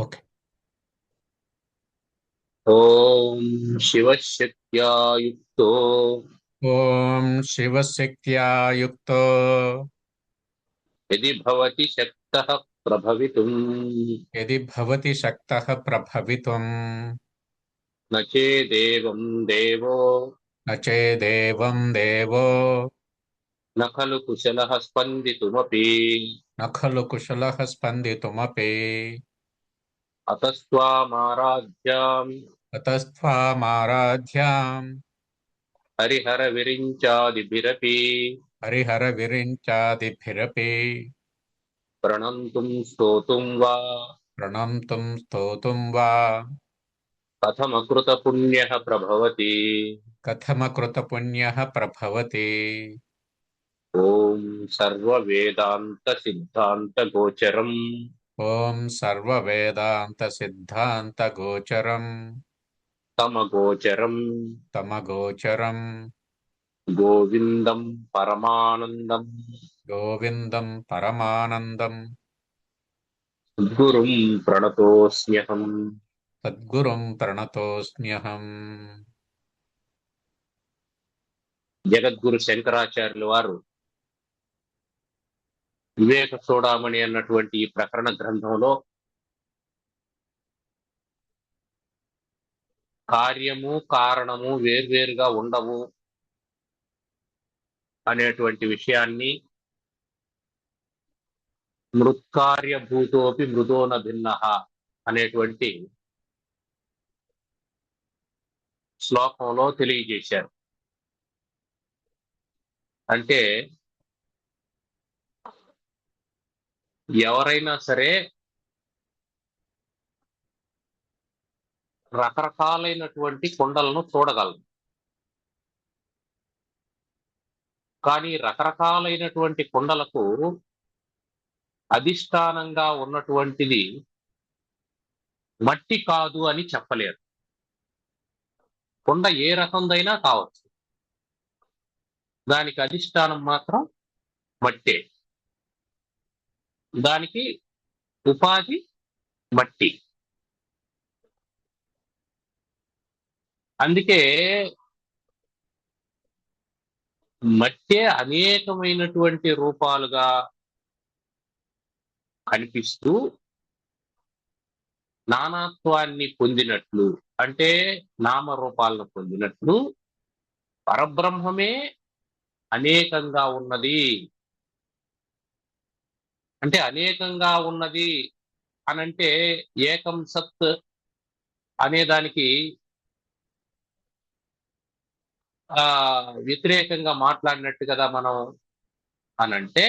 Okay. ఓం శివశక్త్యా యుక్తో ఓం శివశక్త్యా యుక్తో యది భవతి శక్తః ప్రభవితుం యది భవతి శక్తః ప్రభవితుం న చేదేవం దేవో న చేదేవం దేవో న ఖలు కుశలః స్పందితుమపి న ఖలు కుశలః స్పందితుమపి అతస్త్వామారాధ్యామి తతస్త్వామారాధ్యాం హరిహర విరించాదిభిరపి హరిహర విరించాదిభిరపి ప్రణంతుం స్తోతుం వా ప్రణంతుం స్తోతుం వా కథమకృత పుణ్యః ప్రభవతి. కథమకృతపుణ్యః ప్రభవతి. ఓం సర్వవేదాంత సిద్ధాంత గోచరం ఓం సర్వవేదాంత సిద్ధాంత గోచరం తమగోచరం తమగోచరం గోవిందం పరమానందం గోవిందం పరమానందం గురుం ప్రణతోస్మ్యహం. సద్గురుం ప్రణతోస్మ్యహం. జగద్గురు శంకరాచార్యుల వారు వివేక చూడామణి అన్నటువంటి ఈ ప్రకరణ గ్రంథంలో కార్యము కారణము వేర్వేరుగా ఉండవు అనేటువంటి విషయాన్ని, మృత్కార్యభూతోపి మృదోన భిన్న అనేటువంటి శ్లోకంలో తెలియజేశారు. అంటే ఎవరైనా సరే రకరకాలైనటువంటి కుండలను చూడగలరు, కానీ రకరకాలైనటువంటి కుండలకు అధిష్టానంగా ఉన్నటువంటిది మట్టి కాదు అని చెప్పలేరు. కుండ ఏ రకందైనా కావచ్చు, దానికి అధిష్టానం మాత్రం మట్టే, దానికి ఉపాధి మట్టి. అందుకే మట్టే అనేకమైనటువంటి రూపాలుగా కనిపిస్తూ నానాత్వాన్ని పొందినట్లు, అంటే నామరూపాలను పొందినట్లు పరబ్రహ్మమే అనేకంగా ఉన్నది. అంటే అనేకంగా ఉన్నది అనంటే ఏకం సత్ అనే దానికి వ్యతిరేకంగా మాట్లాడినట్టు కదా మనం. అనంటే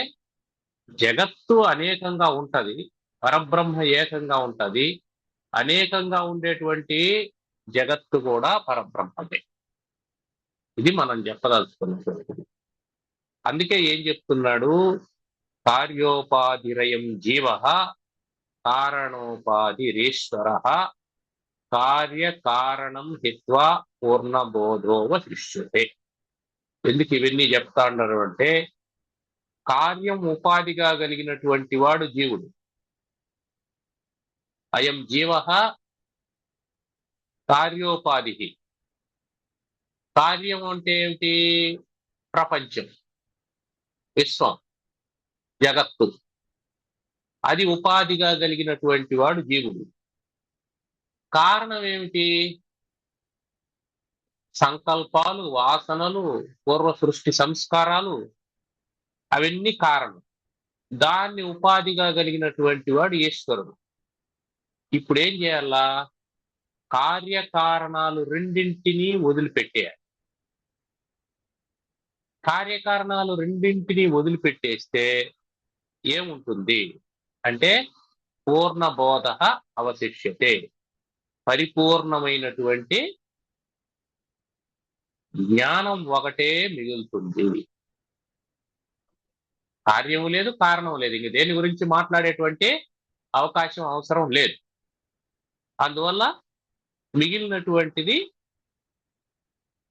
జగత్తు అనేకంగా ఉంటది, పరబ్రహ్మ ఏకంగా ఉంటది, అనేకంగా ఉండేటువంటి జగత్తు కూడా పరబ్రహ్మమే. ఇది మనం చెప్పదలుచుకున్నటువంటి. అందుకే ఏం చెప్తున్నాడు, కార్యోపాధిరయం జీవ కారణోపాధిరేశ్వర కార్యకారణం హిత్వా పూర్ణబోధోవశిష్యతే. ఎందుకు ఇవన్నీ చెప్తా ఉన్నారు అంటే, కార్యం ఉపాధిగా కలిగినటువంటి వాడు జీవుడు. అయం జీవ కార్యోపాధి. కార్యం అంటే ఏమిటి? ప్రపంచం, విశ్వం, జగత్తు. అది ఉపాధిగా కలిగినటువంటి వాడు జీవుడు. కారణం ఏమిటి? సంకల్పాలు, వాసనలు, పూర్వ సృష్టి సంస్కారాలు, అవన్నీ కారణం. దాన్ని ఉపాధిగా కలిగినటువంటి వాడు ఈశ్వరుడు. ఇప్పుడు ఏం చేయాలా? కార్యకారణాలు రెండింటినీ వదిలిపెట్టేయాలి. కార్యకారణాలు రెండింటినీ వదిలిపెట్టేస్తే ఏముంటుంది అంటే, పూర్ణబోధ అవశిష్యతే, పరిపూర్ణమైనటువంటి జ్ఞానం ఒకటే మిగులుతుంది. కార్యము లేదు, కారణం లేదు, ఇంక దేని గురించి మాట్లాడేటువంటి అవకాశం అవసరం లేదు. అందువల్ల మిగిలినటువంటిది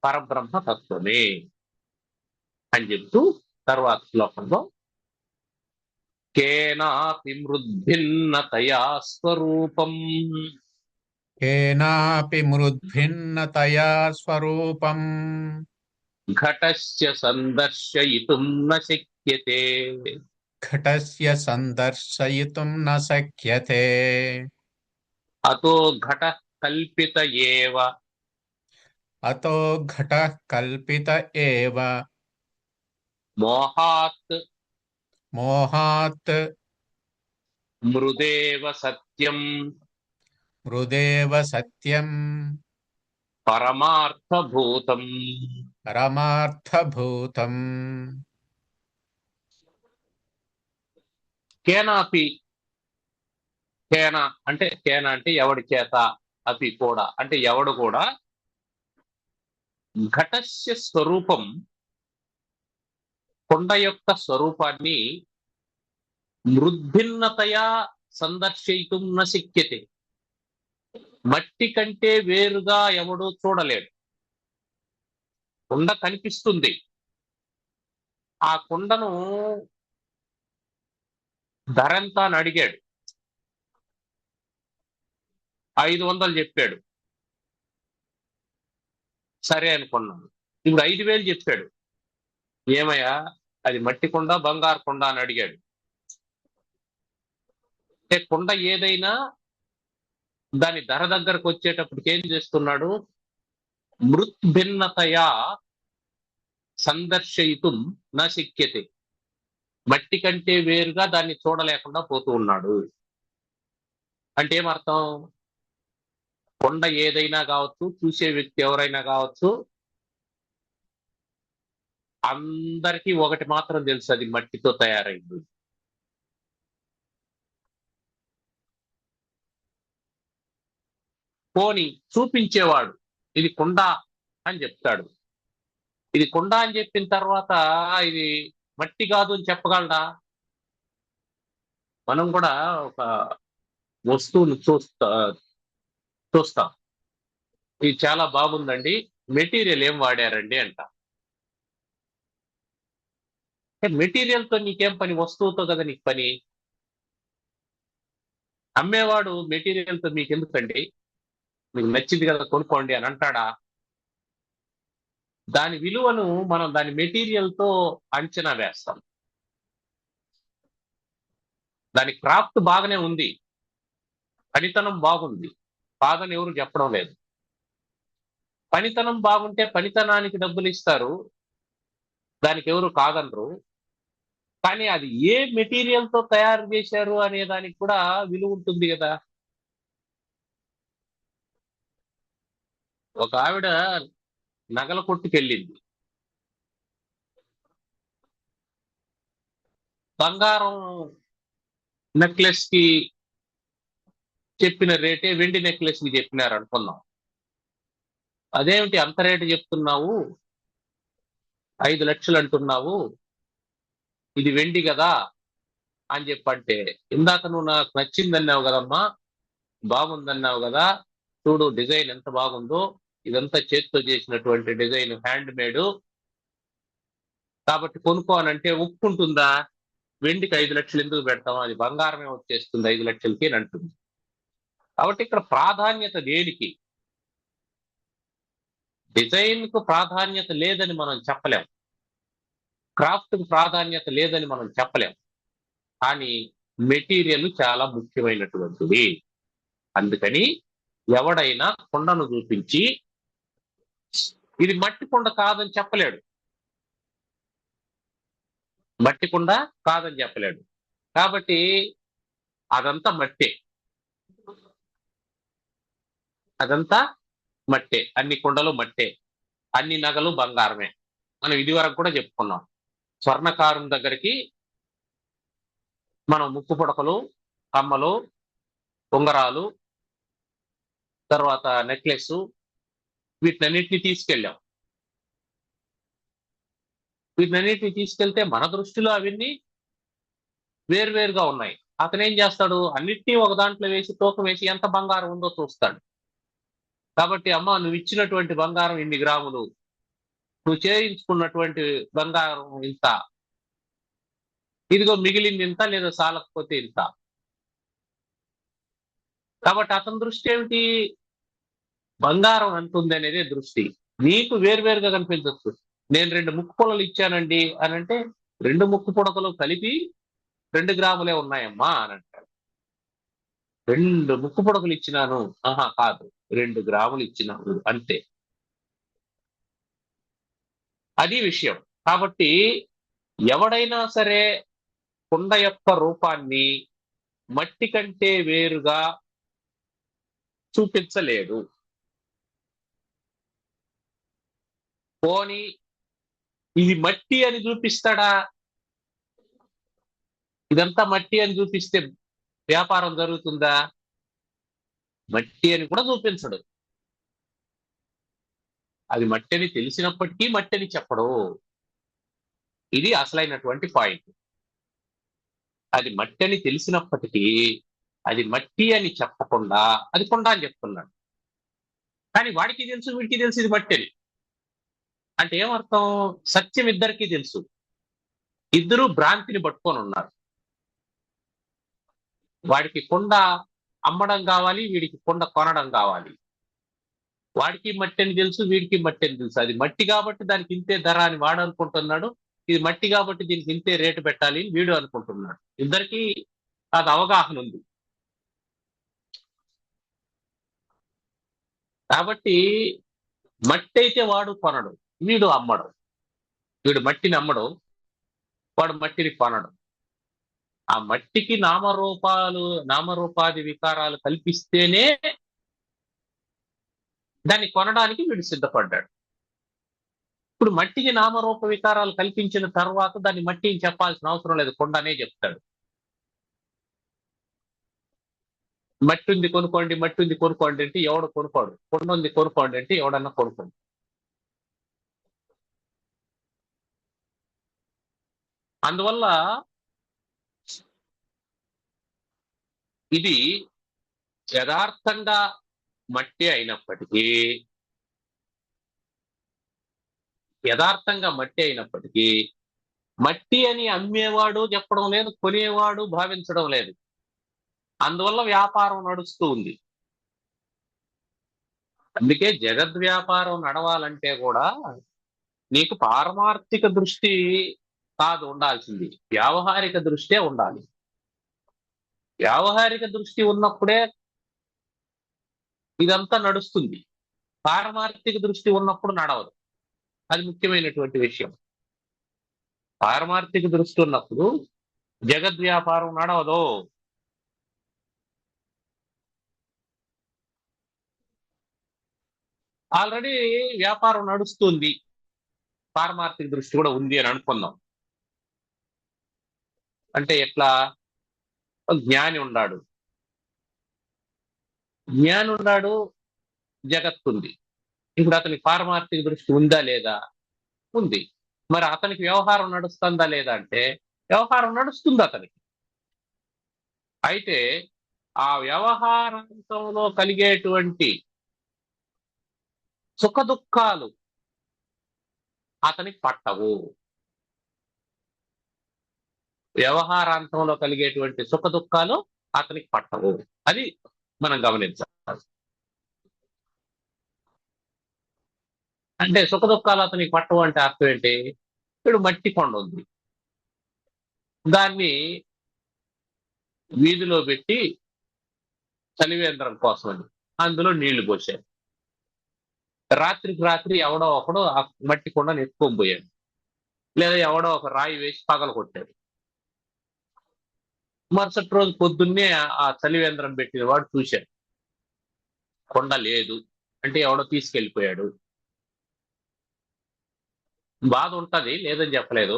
పరబ్రహ్మ తత్వమే అని చెప్తూ తర్వాత శ్లోకంలో కేనాపి మృద్భిన్నతయా స్వరూపం కేనాపి మృద్భిన్నతయా స్వరూపం ఘటస్య సందర్శయితుం న శక్యతే. ఘటస్య సందర్శయితుం న శక్యతే. అతో ఘట కల్పిత ఏవ అతో ఘటః కల్పిత ఏవ మోహాత్ మోహాత్ మృదేవ సత్యం మృదేవ సత్యం పరమార్థభూతం. పరమార్థభూతం. కేనాపి, కేన అంటే ఎవడి చేత, అపి కూడా అంటే ఎవడు కూడా, ఘటస్య స్వరూపం కొండ యొక్క స్వరూపాన్ని మృద్భిన్నతయా సందర్శయితుం న శక్యతే. మట్టి కంటే వేరుగా ఎవడూ చూడలేడు. కుండ కనిపిస్తుంది, ఆ కుండను ధరంతా అని అడిగాడు, 500 చెప్పాడు, సరే అనుకున్నాను. ఇప్పుడు 5,000 చెప్పాడు, ఏమయ్యా అది మట్టి కుండ బంగారు కుండ అని అడిగాడు. అంటే కుండ ఏదైనా దాని ధర దగ్గరకు వచ్చేటప్పటికి ఏం చేస్తున్నాడు, మృత్ భిన్నతయా సందర్శయితుం నా శక్యతే. మట్టి కంటే వేరుగా దాన్ని చూడలేకుండా పోతూ ఉన్నాడు. అంటే ఏమర్థం, కొండ ఏదైనా కావచ్చు, చూసే వ్యక్తి ఎవరైనా కావచ్చు, అందరికీ ఒకటి మాత్రం తెలుసు, అది మట్టితో తయారైంది. పోని చూపించేవాడు ఇది కుండ అని చెప్తాడు. ఇది కుండ అని చెప్పిన తర్వాత ఇది మట్టి కాదు అని చెప్పగలడా? మనం కూడా ఒక వస్తువును చూస్తాం, ఇది చాలా బాగుందండి, మెటీరియల్ ఏం వాడారండి అంట. మెటీరియల్తో నీకేం పని, వస్తువుతో కదా నీకు పని. అమ్మేవాడు మెటీరియల్తో మీకు ఎందుకండి, మీకు నచ్చింది కదా కొనుక్కోండి అని అంటాడా? దాని విలువను మనం దాని మెటీరియల్తో అంచనా వేస్తాం. దాని క్రాఫ్ట్ బాగానే ఉంది, పనితనం బాగుంది, కాదని ఎవరు చెప్పడం లేదు. పనితనం బాగుంటే పనితనానికి డబ్బులు ఇస్తారు, దానికి ఎవరు కాదనరు. కానీ అది ఏ మెటీరియల్తో తయారు చేశారు అనే దానికి కూడా విలువ ఉంటుంది కదా. ఒక ఆవిడ నగల కొట్టుకెళ్ళింది, బంగారం నెక్లెస్ కి చెప్పిన రేటే వెండి నెక్లెస్ కి చెప్పినారు అనుకున్నాం. అదేమిటి అంత రేటు చెప్తున్నావు, 5 లక్షలు అంటున్నావు, ఇది వెండి కదా అని చెప్పంటే, ఇందాక నువ్వు నాకు నచ్చిందన్నావు కదమ్మా, బాగుందన్నావు కదా, చూడు డిజైన్ ఎంత బాగుందో, ఇదంతా చేతితో చేసినటువంటి డిజైన్, హ్యాండ్ మేడ్, కాబట్టి కొనుక్కోనంటే ఒప్పుకుంటుందా? వెండికి 5 లక్షలు ఎందుకు పెడతాం, అది బంగారమే వచ్చేస్తుంది 5 లక్షలకి అని అంటుంది. కాబట్టి ఇక్కడ ప్రాధాన్యత దేనికి, డిజైన్ కు ప్రాధాన్యత లేదని మనం చెప్పలేం, క్రాఫ్ట్ కు ప్రాధాన్యత లేదని మనం చెప్పలేం. కానీ మెటీరియల్ చాలా ముఖ్యమైనటువంటిది. అందుకని ఎవడైనా కుండను చూపించి ఇది మట్టి కుండ కాదని చెప్పలేడు, మట్టి కుండ కాదని చెప్పలేడు. కాబట్టి అదంతా మట్టే, అదంతా మట్టే, అన్ని కుండలు మట్టే, అన్ని నగలు బంగారమే. మనం ఇది వరకు కూడా చెప్పుకున్నాం. స్వర్ణకారుని దగ్గరికి మనం ముక్కు పుడకలు, కమ్మలు, ఉంగరాలు, తర్వాత నెక్లెస్, వీటినన్నిటిని తీసుకెళ్ళాం. వీటినన్నిటిని తీసుకెళ్తే మన దృష్టిలో అవన్నీ వేరువేరుగా ఉన్నాయి. అతను ఏం చేస్తాడు, అన్నిటినీ ఒక దాంట్లో వేసి తూకం వేసి ఎంత బంగారం ఉందో చూస్తాడు. కాబట్టి అమ్మ నువ్వు ఇచ్చినటువంటి బంగారం ఇన్ని గ్రాములు, నువ్వు చేయించుకున్నటువంటి బంగారం ఇంత, ఇదిగో మిగిలింది ఇంత, లేదా సాలకపోతే ఇంత. కాబట్టి అతని దృష్టి ఏమిటి? బంగారం ఎంత ఉంది అనేది దృష్టి. నీకు వేరువేరుగా కనిపించవచ్చు. నేను 2 ముక్కు పుడకలు ఇచ్చానండి అని అంటే, 2 ముక్కు పుడకలు కలిపి 2 గ్రాములే ఉన్నాయమ్మా అని అంటాడు. 2 ముక్కు పుడకలు ఇచ్చినాను, ఆహా కాదు, 2 గ్రాములు ఇచ్చినాను అంతే. అది విషయం. కాబట్టి ఎవడైనా సరే కుండ యొక్క రూపాన్ని మట్టి కంటే వేరుగా చూపించలేడు. పోని ఇది మట్టి అని చూపిస్తాడా? ఇదంతా మట్టి అని చూపిస్తే వ్యాపారం జరుగుతుందా? మట్టి అని కూడా చూపించడు. అది మట్టి అని తెలిసినప్పటికీ మట్టి అని చెప్పడు. ఇది అసలైనటువంటి పాయింట్. అది మట్టి అని తెలిసినప్పటికీ అది మట్టి అని చెప్పకుండా అది కొండ అని చెప్తున్నాడు. కానీ వాడికి తెలుసు, వీడికి తెలుసు ఇది మట్టి అని. అంటే ఏమర్థం? సత్యం ఇద్దరికీ తెలుసు. ఇద్దరూ భ్రాంతిని పట్టుకొని ఉన్నారు. వాడికి కొండ అమ్మడం కావాలి, వీడికి కొండ కొనడం కావాలి. వాడికి మట్టి అని తెలుసు, వీడికి మట్టి అని తెలుసు. అది మట్టి కాబట్టి దానికి ఇంతే ధర అని వాడు అనుకుంటున్నాడు, ఇది మట్టి కాబట్టి దీనికి ఇంతే రేటు పెట్టాలి అని వీడు అనుకుంటున్నాడు. ఇద్దరికి అది అవగాహన ఉంది. కాబట్టి మట్టి అయితే వాడు కొనడు, వీడు అమ్మడు. వీడు మట్టిని అమ్మడు, వాడు మట్టిని కొనడు. ఆ మట్టికి నామరూపాది వికారాలు కల్పిస్తేనే దాన్ని కొనడానికి వీడు సిద్ధపడ్డాడు. ఇప్పుడు మట్టికి నామరూప వికారాలు కల్పించిన తర్వాత దాన్ని మట్టి అని చెప్పాల్సిన అవసరం లేదు, కొండనే చెప్తాడు. మట్టి ఉంది కొనుక్కోండి, మట్టి ఉంది కొనుక్కోండి అంటే ఎవడు కొనుక్కోడు. కొండ ఉంది కొనుక్కోండి అంటే ఎవడన్నా కొనుక్కోండి. అందువల్ల ఇది యథార్థంగా మట్టి అయినప్పటికీ మట్టి అని అమ్మేవాడు చెప్పడం లేదు, కొనేవాడు భావించడం లేదు. అందువల్ల వ్యాపారం నడుస్తూ ఉంది. అందుకే జగద్వ్యాపారం నడవాలంటే కూడా నీకు పారమార్థిక దృష్టి కాదు ఉండాల్సింది, వ్యావహారిక దృష్టే ఉండాలి. వ్యావహారిక దృష్టి ఉన్నప్పుడే ఇదంతా నడుస్తుంది. పారమార్థిక దృష్టి ఉన్నప్పుడు నడవదు. అది ముఖ్యమైనటువంటి విషయం. పారమార్థిక దృష్టి ఉన్నప్పుడు జగద్వ్యాపారం నడవదు. ఆల్రెడీ వ్యాపారం నడుస్తుంది, పారమార్థిక దృష్టి కూడా ఉంది అని అనుకుందాం. అంటే ఎట్లా? జ్ఞాని ఉన్నాడు, జగత్తుంది. ఇప్పుడు అతనికి పారమార్థిక దృష్టి ఉందా లేదా? ఉంది. మరి అతనికి వ్యవహారం నడుస్తుందా లేదా అంటే వ్యవహారం నడుస్తుంది అతనికి. అయితే ఆ వ్యవహారంలో కలిగేటువంటి సుఖ దుఃఖాలు అతనికి పట్టవు. వ్యవహారాంతంలో కలిగేటువంటి సుఖ దుఃఖాలు అతనికి పట్టవు. అది మనం గమనించాలి. అంటే సుఖ దుఃఖాలు అతనికి పట్టవు అంటే అర్థం ఏంటి? ఇప్పుడు మట్టి కొండ ఉంది, దాన్ని వీధిలో పెట్టి చలివేంద్రం కోసమని అందులో నీళ్లు పోసారు. రాత్రికి రాత్రి ఎవడో ఒకడు ఆ మట్టి కొండను ఎత్తుకొని పోయాడు, లేదా ఎవడో ఒక రాయి వేసి పగల కొట్టాడు. మరుసటి రోజు పొద్దున్నే ఆ చలివేంద్రం పెట్టిన వాడు చూశాడు, కొండ లేదు. అంటే ఎవడో తీసుకెళ్లిపోయాడు. బాధ ఉంటది, లేదని చెప్పలేదు.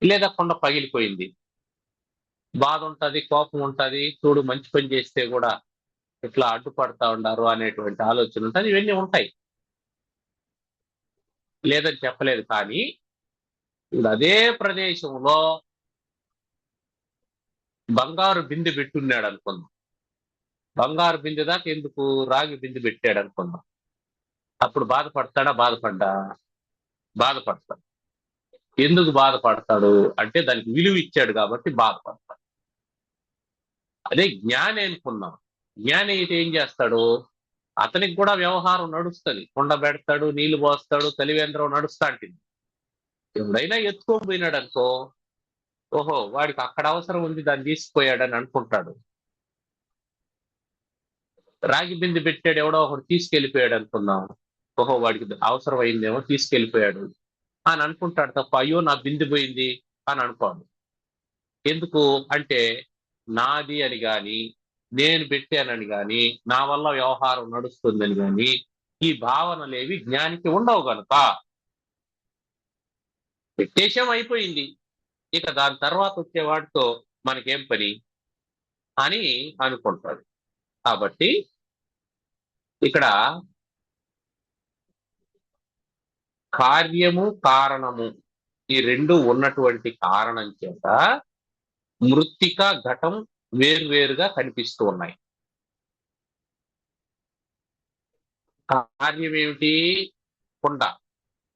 లేదా కొండ పగిలిపోయింది, బాధ ఉంటది, కోపం ఉంటది. చూడు మంచి పని చేస్తే కూడా ఇట్లా అడ్డుపడతా ఉండారు అనేటువంటి ఆలోచన ఉంటుంది. ఇవన్నీ ఉంటాయి, లేదని చెప్పలేదు. కానీ ఇప్పుడు అదే ప్రదేశంలో బంగారు బిందె పెట్టున్నాడు అనుకుందాం. బంగారు బిందె దాకా ఎందుకు, రాగి బిందె పెట్టాడు అనుకుందాం. అప్పుడు బాధపడతాడా? బాధపడ్డా? బాధపడతాడు. ఎందుకు బాధపడతాడు అంటే దానికి విలువ ఇచ్చాడు కాబట్టి బాధపడతాడు. అదే జ్ఞాని అనుకున్నాం. జ్ఞాని అయితే ఏం చేస్తాడు, అతనికి కూడా వ్యవహారం నడుస్తుంది. కుండ పెడతాడు, నీళ్లు పోస్తాడు, కలివేంద్రం నడుస్తా ఉంటుంది. ఎవడైనా ఎత్తుకోపోయినాడు అనుకో, ఓహో వాడికి అక్కడ అవసరం ఉంది దాన్ని తీసుకుపోయాడని అనుకుంటాడు. రాగి బిందె పెట్టాడు, ఎవడో ఒకడు తీసుకెళ్లిపోయాడు అనుకున్నాం, ఓహో వాడికి అవసరం అయిందేమో తీసుకెళ్లిపోయాడు అని అనుకుంటాడు తప్ప అయ్యో నా బిందె పోయింది అని అనుకోడు. ఎందుకు అంటే నాది అని గాని, నేను పెట్టానని గాని, నా వల్ల వ్యవహారం నడుస్తుందని గాని ఈ భావనలేవి జ్ఞానికి ఉండవు గనుక పెట్టేశాం, అయిపోయింది, ఇక దాని తర్వాత వచ్చే వాటితో మనకేం పని అని అనుకుంటాడు. కాబట్టి ఇక్కడ కార్యము కారణము ఈ రెండు ఉన్నటువంటి కారణం చేత మృత్తిక ఘటం వేర్వేరుగా కనిపిస్తూ ఉన్నాయి. కార్యం ఏమిటి? కుండ.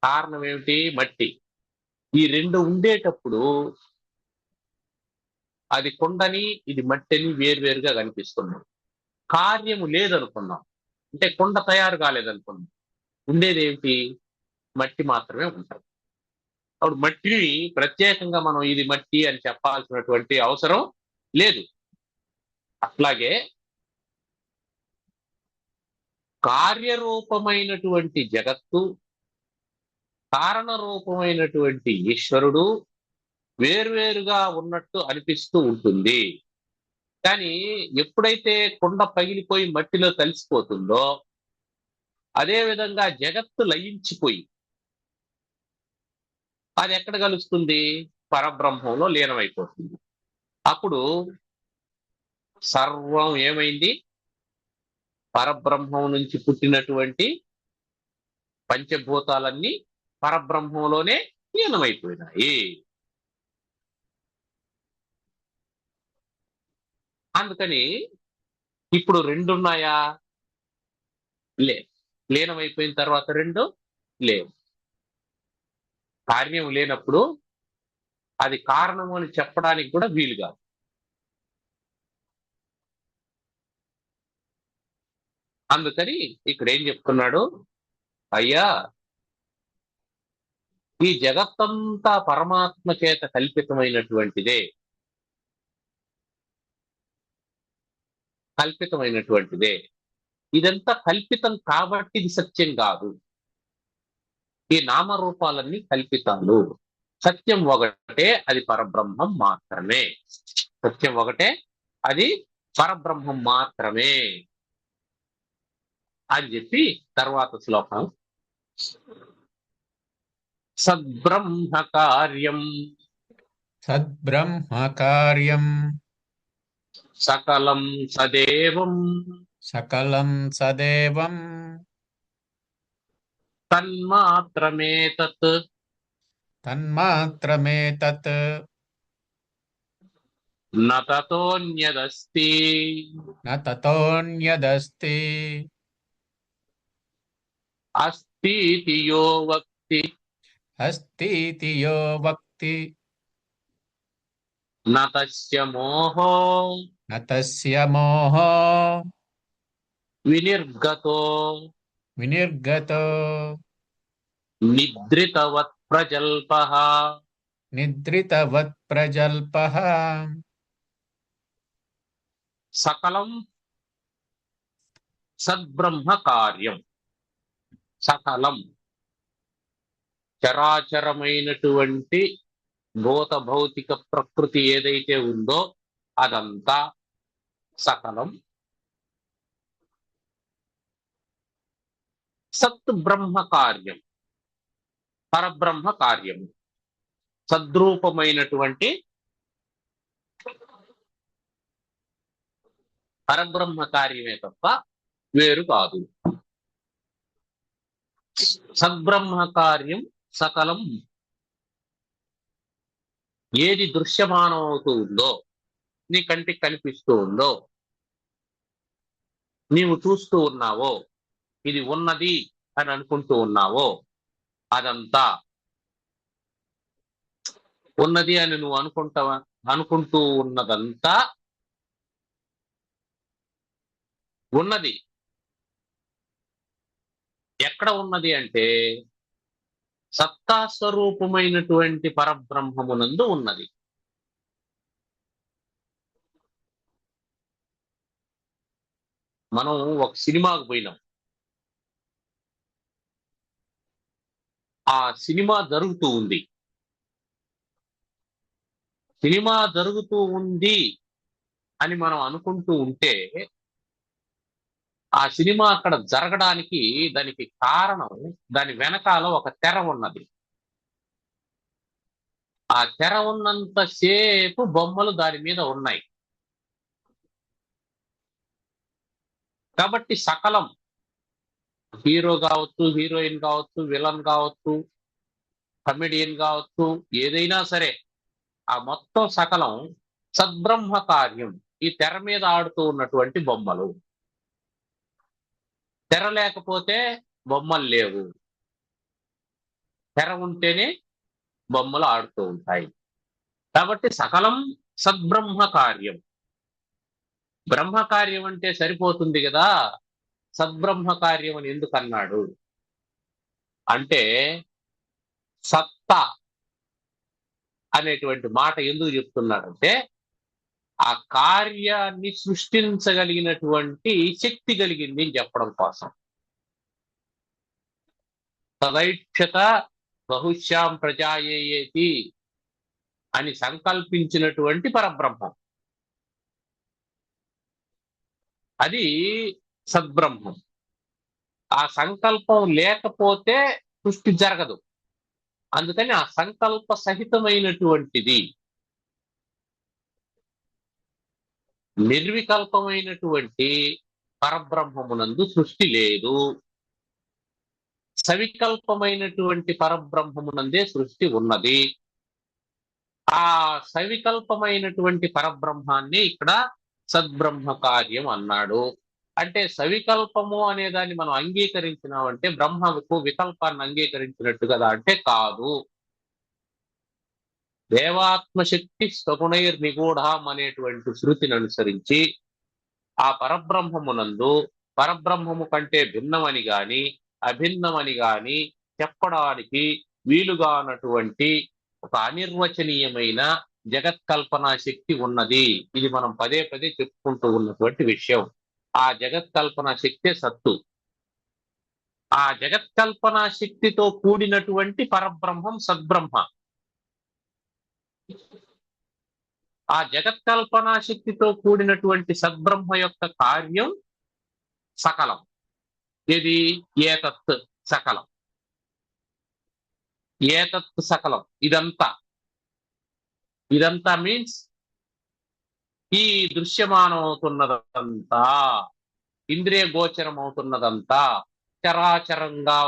కారణం ఏమిటి? మట్టి. ఈ రెండు ఉండేటప్పుడు అది కుండని ఇది మట్టిని వేర్వేరుగా కనిపిస్తున్నాం. కార్యము లేదనుకున్నాం అంటే కుండ తయారు కాలేదనుకున్నాం, ఉండేది ఏమిటి? మట్టి మాత్రమే ఉంటుంది. అప్పుడు మట్టిని ప్రత్యేకంగా మనం ఇది మట్టి అని చెప్పాల్సినటువంటి అవసరం లేదు. అట్లాగే కార్యరూపమైనటువంటి జగత్తు, కారణ రూపమైనటువంటి ఈశ్వరుడు వేర్వేరుగా ఉన్నట్టు అనిపిస్తూ ఉంటుంది. కానీ ఎప్పుడైతే కుండ పగిలిపోయి మట్టిలో కలిసిపోతుందో అదే విధంగా జగత్తు లయించిపోయి అది ఎక్కడ కలుస్తుంది? పరబ్రహ్మంలో లీనమైపోతుంది. అప్పుడు సర్వం ఏమైంది? పరబ్రహ్మం నుంచి పుట్టినటువంటి పంచభూతాలన్నీ పరబ్రహ్మంలోనే లీనమైపోయినాయి. అందుకని ఇప్పుడు రెండున్నాయా? లే. లీనమైపోయిన తర్వాత రెండు లేవు. కార్యం లేనప్పుడు అది కారణము అని చెప్పడానికి కూడా వీలు కాదు. అందుకని ఇక్కడ ఏం చెప్తున్నాడు, అయ్యా ఈ జగత్తంతా పరమాత్మ చేత కల్పితమైనటువంటిదే, కల్పితమైనటువంటిదే. ఇదంతా కల్పితం కాబట్టి ఇది సత్యం కాదు. ఈ నామరూపాలన్నీ కల్పితాలు. సత్యం ఒకటే, అది పరబ్రహ్మం మాత్రమే. సత్యం ఒకటే, అది పరబ్రహ్మం మాత్రమే అని చెప్పి తర్వాత శ్లోకం, సద్బ్రహ్మ కార్యం సద్బ్రహ్మ కార్యం సకలం సదేవం సకలం సదేవం తన్మాత్రమేతత్ తన్మాత్రమేతత్ న తతోన్యదస్తి న తతోన్యదస్తి అస్తితి యో వక్తి అస్తితి యో వక్తి న తస్య మోహో న తస్య మోహో వినిర్గతో వినిర్గతో నిద్రితవత్ ప్రజల్పః నిద్రితవత్ ప్రజల్పః సకలం సద్బ్రహ్మ కార్యం. సకలం చరాచరమైనటువంటి భూత భౌతిక ప్రకృతి ఏదైతే ఉందో అదంతా సకలం సత్ బ్రహ్మ కార్యం, పరబ్రహ్మ కార్యము. సద్రూపమైనటువంటి పరబ్రహ్మ కార్యమే తప్ప వేరు కాదు. సద్బ్రహ్మ కార్యం సకలం. ఏది దృశ్యమానం అవుతూ ఉందో, నీ కంటికి కనిపిస్తూ ఉందో, నీవు చూస్తూ ఉన్నావో, ఇది ఉన్నది అని అనుకుంటూ ఉన్నావో, అదంతా ఉన్నది అని నువ్వు అనుకుంటూ ఉన్నదంతా ఉన్నది. ఎక్కడ ఉన్నది అంటే సత్తా స్వరూపమైనటువంటి పరబ్రహ్మమునందు ఉన్నది. మనం ఒక సినిమాకు పోయినాం. ఆ సినిమా జరుగుతూ ఉంది. సినిమా జరుగుతూ ఉంది అని మనం అనుకుంటూ ఉంటే ఆ సినిమా అక్కడ జరగడానికి దానికి కారణం, దాని వెనకాల ఒక తెర ఉన్నది. ఆ తెర ఉన్నంత సేపు బొమ్మలు దాని మీద ఉన్నాయి. కాబట్టి సకలం, హీరో కావచ్చు, హీరోయిన్ కావచ్చు, విలన్ కావచ్చు, కమెడియన్ కావచ్చు, ఏదైనా సరే ఆ మొత్తం సకలం సద్బ్రహ్మ కార్యం. ఈ తెర మీద ఆడుతూ ఉన్నటువంటి బొమ్మలు. తెర లేకపోతే బొమ్మలు లేవు. తెర ఉంటేనే బొమ్మలు ఆడుతూ ఉంటాయి. కాబట్టి సకలం సద్బ్రహ్మ కార్యం. బ్రహ్మ కార్యం అంటే సరిపోతుంది కదా, సద్బ్రహ్మ కార్యం అని ఎందుకు అన్నాడు అంటే, సత్తా అనేటువంటి మాట ఎందుకు చెప్తున్నాడంటే, ఆ కార్యాన్ని సృష్టించగలిగినటువంటి శక్తి కలిగింది అని చెప్పడం కోసం. తదైక్షత బహుశ్యాం ప్రజాయేతి అని సంకల్పించినటువంటి పరబ్రహ్మం. అది సద్బ్రహ్మం. ఆ సంకల్పం లేకపోతే సృష్టి జరగదు. అందుకని ఆ సంకల్ప సహితమైనటువంటిది, నిర్వికల్పమైనటువంటి పరబ్రహ్మమునందు సృష్టి లేదు. సవికల్పమైనటువంటి పరబ్రహ్మమునందే సృష్టి ఉన్నది. ఆ సవికల్పమైనటువంటి పరబ్రహ్మాన్ని ఇక్కడ సద్బ్రహ్మ కార్యం అన్నాడు. అంటే సవికల్పము అనే దాన్ని మనం అంగీకరించినామంటే బ్రహ్మకు వికల్పాన్ని అంగీకరించినట్టు కదా అంటే కాదు. దేవాత్మశక్తి స్వగుణైర్నిగూఢం అనేటువంటి శృతిని అనుసరించి ఆ పరబ్రహ్మమునందు పరబ్రహ్మము కంటే భిన్నమని గాని అభిన్నమని గాని చెప్పడానికి వీలుగానటువంటి ఒక అనిర్వచనీయమైన జగత్కల్పనా శక్తి ఉన్నది. ఇది మనం పదే పదే చెప్పుకుంటూ ఉన్నటువంటి విషయం. ఆ జగత్కల్పనా శక్తే సత్తు. ఆ జగత్కల్పనా శక్తితో కూడినటువంటి పరబ్రహ్మం సద్బ్రహ్మ. ఆ జగత్కల్పనా శక్తితో కూడినటువంటి సద్బ్రహ్మ యొక్క కార్యం సకలం. ఇది ఏతత్ సకలం. ఏతత్ సకలం. ఇదంతా మీన్స్ ఈ దృశ్యమానం అవుతున్నదంతా, ఇంద్రియ గోచరం అవుతున్నదంతా, చరాచరంగా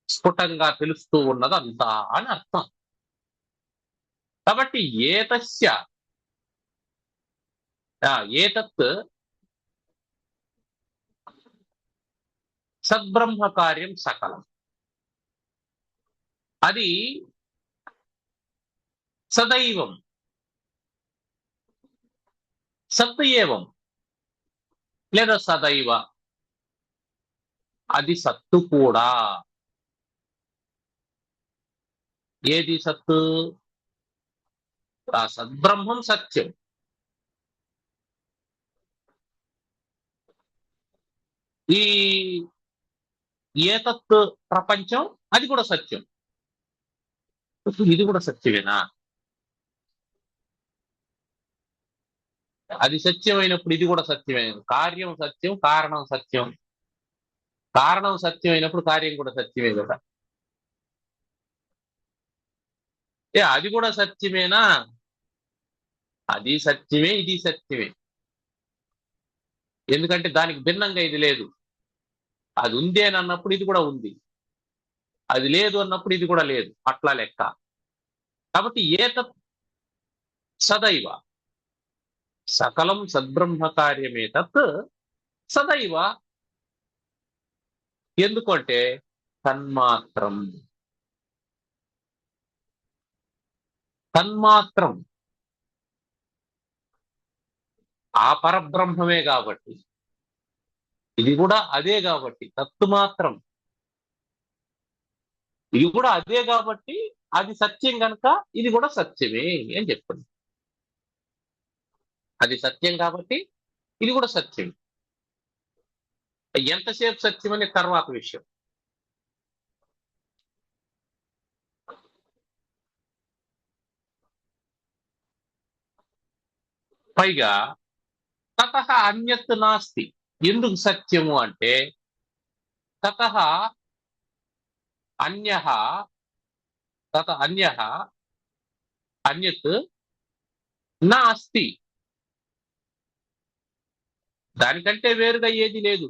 స్ఫుటంగా తెలుస్తూ ఉన్నదంతా అని అర్థం. కాబట్టి ఏతత్ సద్బ్రహ్మ కార్యం సకలం. అది సదైవం సత్ ఏవం లేదా సదైవ, అది సత్తు కూడా. ఏది సత్తు? ఆ సద్బ్రహ్మం సత్యం. ఈ ఏతత్ ప్రపంచం అది కూడా సత్యం. ఇది కూడా సత్యమేనా? అది సత్యమైనప్పుడు ఇది కూడా సత్యమే. కార్యం సత్యం, కారణం సత్యం. కారణం సత్యమైనప్పుడు కార్యం కూడా సత్యమే కదా. అది కూడా సత్యమేనా? అది సత్యమే, ఇది సత్యమే. ఎందుకంటే దానికి భిన్నంగా ఇది లేదు. అది ఉంది అని అన్నప్పుడు ఇది కూడా ఉంది, అది లేదు అన్నప్పుడు ఇది కూడా లేదు, అట్లా లెక్క. కాబట్టి ఏతత్ సదైవ సకలం సద్బ్రహ్మ కార్యమేతత్ సదైవ. ఎందుకంటే తన్మాత్రం. తన్మాత్రం ఆ పరబ్రహ్మమే కాబట్టి, ఇది కూడా అదే కాబట్టి, తత్తు మాత్రం ఇది కూడా అదే కాబట్టి, అది సత్యం కనుక ఇది కూడా సత్యమే అని చెప్పండి. అది సత్యం కాబట్టి ఇది కూడా సత్యం. ఎంతసేపు సత్యం అనే తర్వాత విషయం. పైగా తతః అన్యత్ నాస్తి. ఎందుకు సత్యము అంటే తతః అన్యః అన్యః అన్యత్ నాస్తి. దానికంటే వేరుగా ఏది లేదు.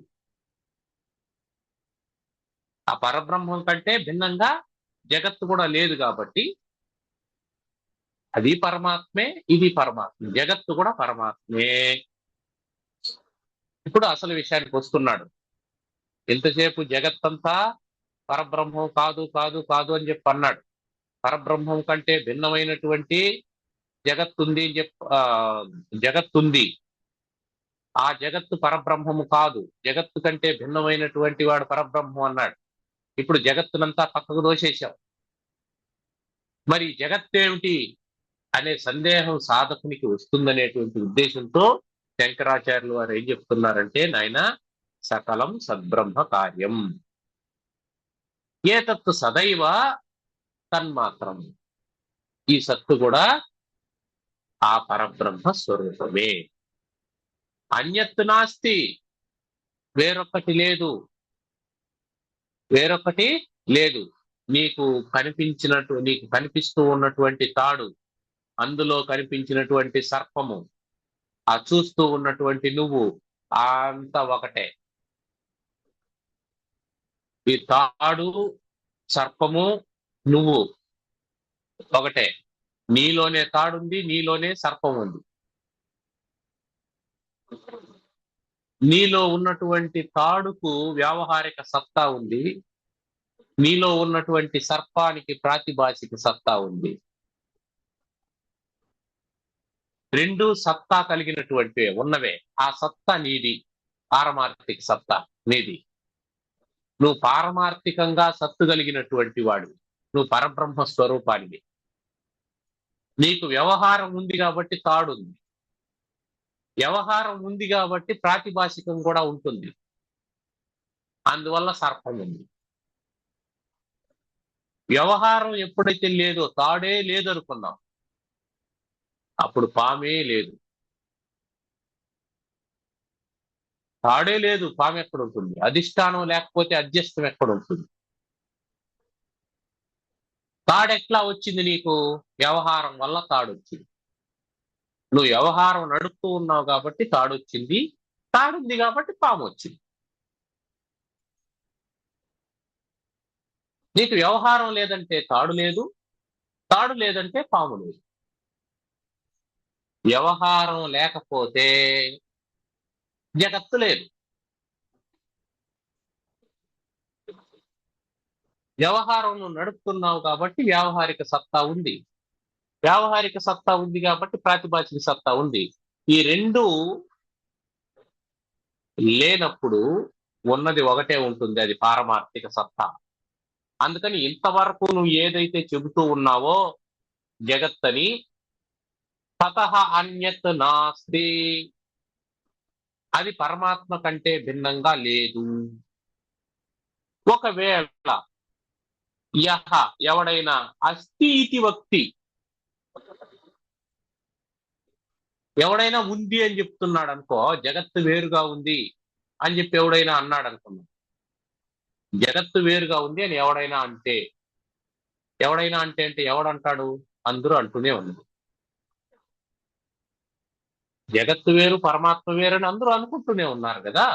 ఆ పరబ్రహ్మం కంటే భిన్నంగా జగత్తు కూడా లేదు కాబట్టి అది పరమాత్మే, ఇది పరమాత్మే, జగత్తు కూడా పరమాత్మే. ఇప్పుడు అసలు విషయానికి వస్తున్నాడు. ఎంతసేపు జగత్తంతా పరబ్రహ్మం కాదు కాదు కాదు అని చెప్పి అన్నాడు. పరబ్రహ్మం కంటే భిన్నమైనటువంటి జగత్తుంది అని జగత్తుంది. ఆ జగత్తు పరబ్రహ్మము కాదు, జగత్తు కంటే భిన్నమైనటువంటి వాడు పరబ్రహ్మం అన్నాడు. ఇప్పుడు జగత్తునంతా పక్కకు దోసేశాం. మరి జగత్తేమిటి అనే సందేహం సాధకునికి వస్తుందనేటువంటి ఉద్దేశంతో శంకరాచార్యులు వారు ఏం చెప్తున్నారంటే, నాయన సకలం సద్బ్రహ్మ కార్యం ఏతత్తు సదైవ తన్మాత్రం. ఈ సత్తు కూడా ఆ పరబ్రహ్మ స్వరూపమే. అన్యత్తు నాస్తి, వేరొక్కటి లేదు, వేరొక్కటి లేదు. నీకు కనిపిస్తూ ఉన్నటువంటి తాడు, అందులో కనిపించినటువంటి సర్పము, ఆ చూస్తూ ఉన్నటువంటి నువ్వు, అంతా ఒకటే. ఈ తాడు, సర్పము, నువ్వు ఒకటే. నీలోనే తాడుంది, నీలోనే సర్పం ఉంది. నీలో ఉన్నటువంటి తాడుకు వ్యావహారిక సత్తా ఉంది, నీలో ఉన్నటువంటి సర్పానికి ప్రాతిభాషిక సత్తా ఉంది. రెండు సత్తా కలిగినటువంటి ఉన్నవే. ఆ సత్తా నీది, పారమార్థిక సత్తా నీది. నువ్వు పారమార్థికంగా సత్తు కలిగినటువంటి వాడు, నువ్వు పరబ్రహ్మ స్వరూపానికి. నీకు వ్యవహారం ఉంది కాబట్టి తాడుంది, వ్యవహారం ఉంది కాబట్టి ప్రాతిభాషికం కూడా ఉంటుంది, అందువల్ల సర్పం ఉంది. వ్యవహారం ఎప్పుడైతే లేదో, తాడే లేదు అనుకున్నాం, అప్పుడు పామే లేదు. తాడే లేదు, పాము ఎక్కడ ఉంటుంది? అధిష్టానం లేకపోతే అధ్యస్థం ఎక్కడ ఉంటుంది? తాడెట్లా వచ్చింది నీకు? వ్యవహారం వల్ల తాడొచ్చింది. నువ్వు వ్యవహారం నడుపుతూ ఉన్నావు కాబట్టి తాడొచ్చింది, తాడుంది కాబట్టి పాము వచ్చింది. నీకు వ్యవహారం లేదంటే తాడు లేదు, తాడు లేదంటే పాము లేదు. వ్యవహారం లేకపోతే జగత్తు లేదు. వ్యవహారం నువ్వు నడుపుతున్నావు కాబట్టి వ్యావహారిక సత్తా ఉంది, వ్యావహారిక సత్తా ఉంది కాబట్టి ప్రాతిభాషిక సత్తా ఉంది. ఈ రెండు లేనప్పుడు ఉన్నది ఒకటే ఉంటుంది, అది పారమార్థిక సత్తా. అందుకని ఇంతవరకు నువ్వు ఏదైతే చెబుతూ ఉన్నావో జగత్తని, తతః అన్యత్ నాస్తి, అది పరమాత్మ కంటే భిన్నంగా లేదు. ఒకవేళ యహ ఎవడైనా అస్తి ఇతి వక్తి, ఎవడైనా ఉంది అని చెప్తున్నాడు అనుకో, జగత్తు వేరుగా ఉంది అని చెప్పి ఎవడైనా అన్నాడు అనుకున్నా, జగత్తు వేరుగా ఉంది అని ఎవడైనా అంటే అంటే ఎవడంటాడు? అందరూ అంటూనే ఉన్నారు. జగత్తు వేరు, పరమాత్మ వేరు అని అందరూ అనుకుంటూనే ఉన్నారు కదా.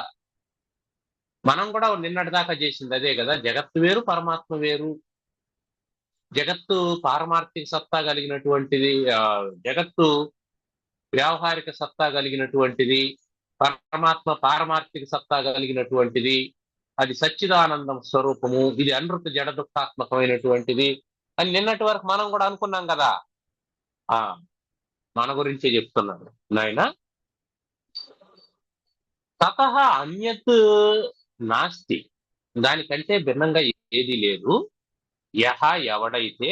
మనం కూడా నిన్నటి దాకా చేసింది అదే కదా. జగత్తు వేరు, పరమాత్మ వేరు. జగత్తు పారమార్థిక సత్తా కలిగినటువంటిది, జగత్తు వ్యావహారిక సత్తా కలిగినటువంటిది, పరమాత్మ పారమార్థిక సత్తా కలిగినటువంటిది. అది సచ్చిదానందం స్వరూపము, ఇది అనృత జడ దుఃఖాత్మకమైనటువంటిది అని నిన్నటి వరకు మనం కూడా అనుకున్నాం కదా. ఆ మన గురించే చెప్తున్నాడు నాయన. తతః అన్యత్ నాస్తి, దానికంటే భిన్నంగా ఏది లేదు. యహ ఎవడైతే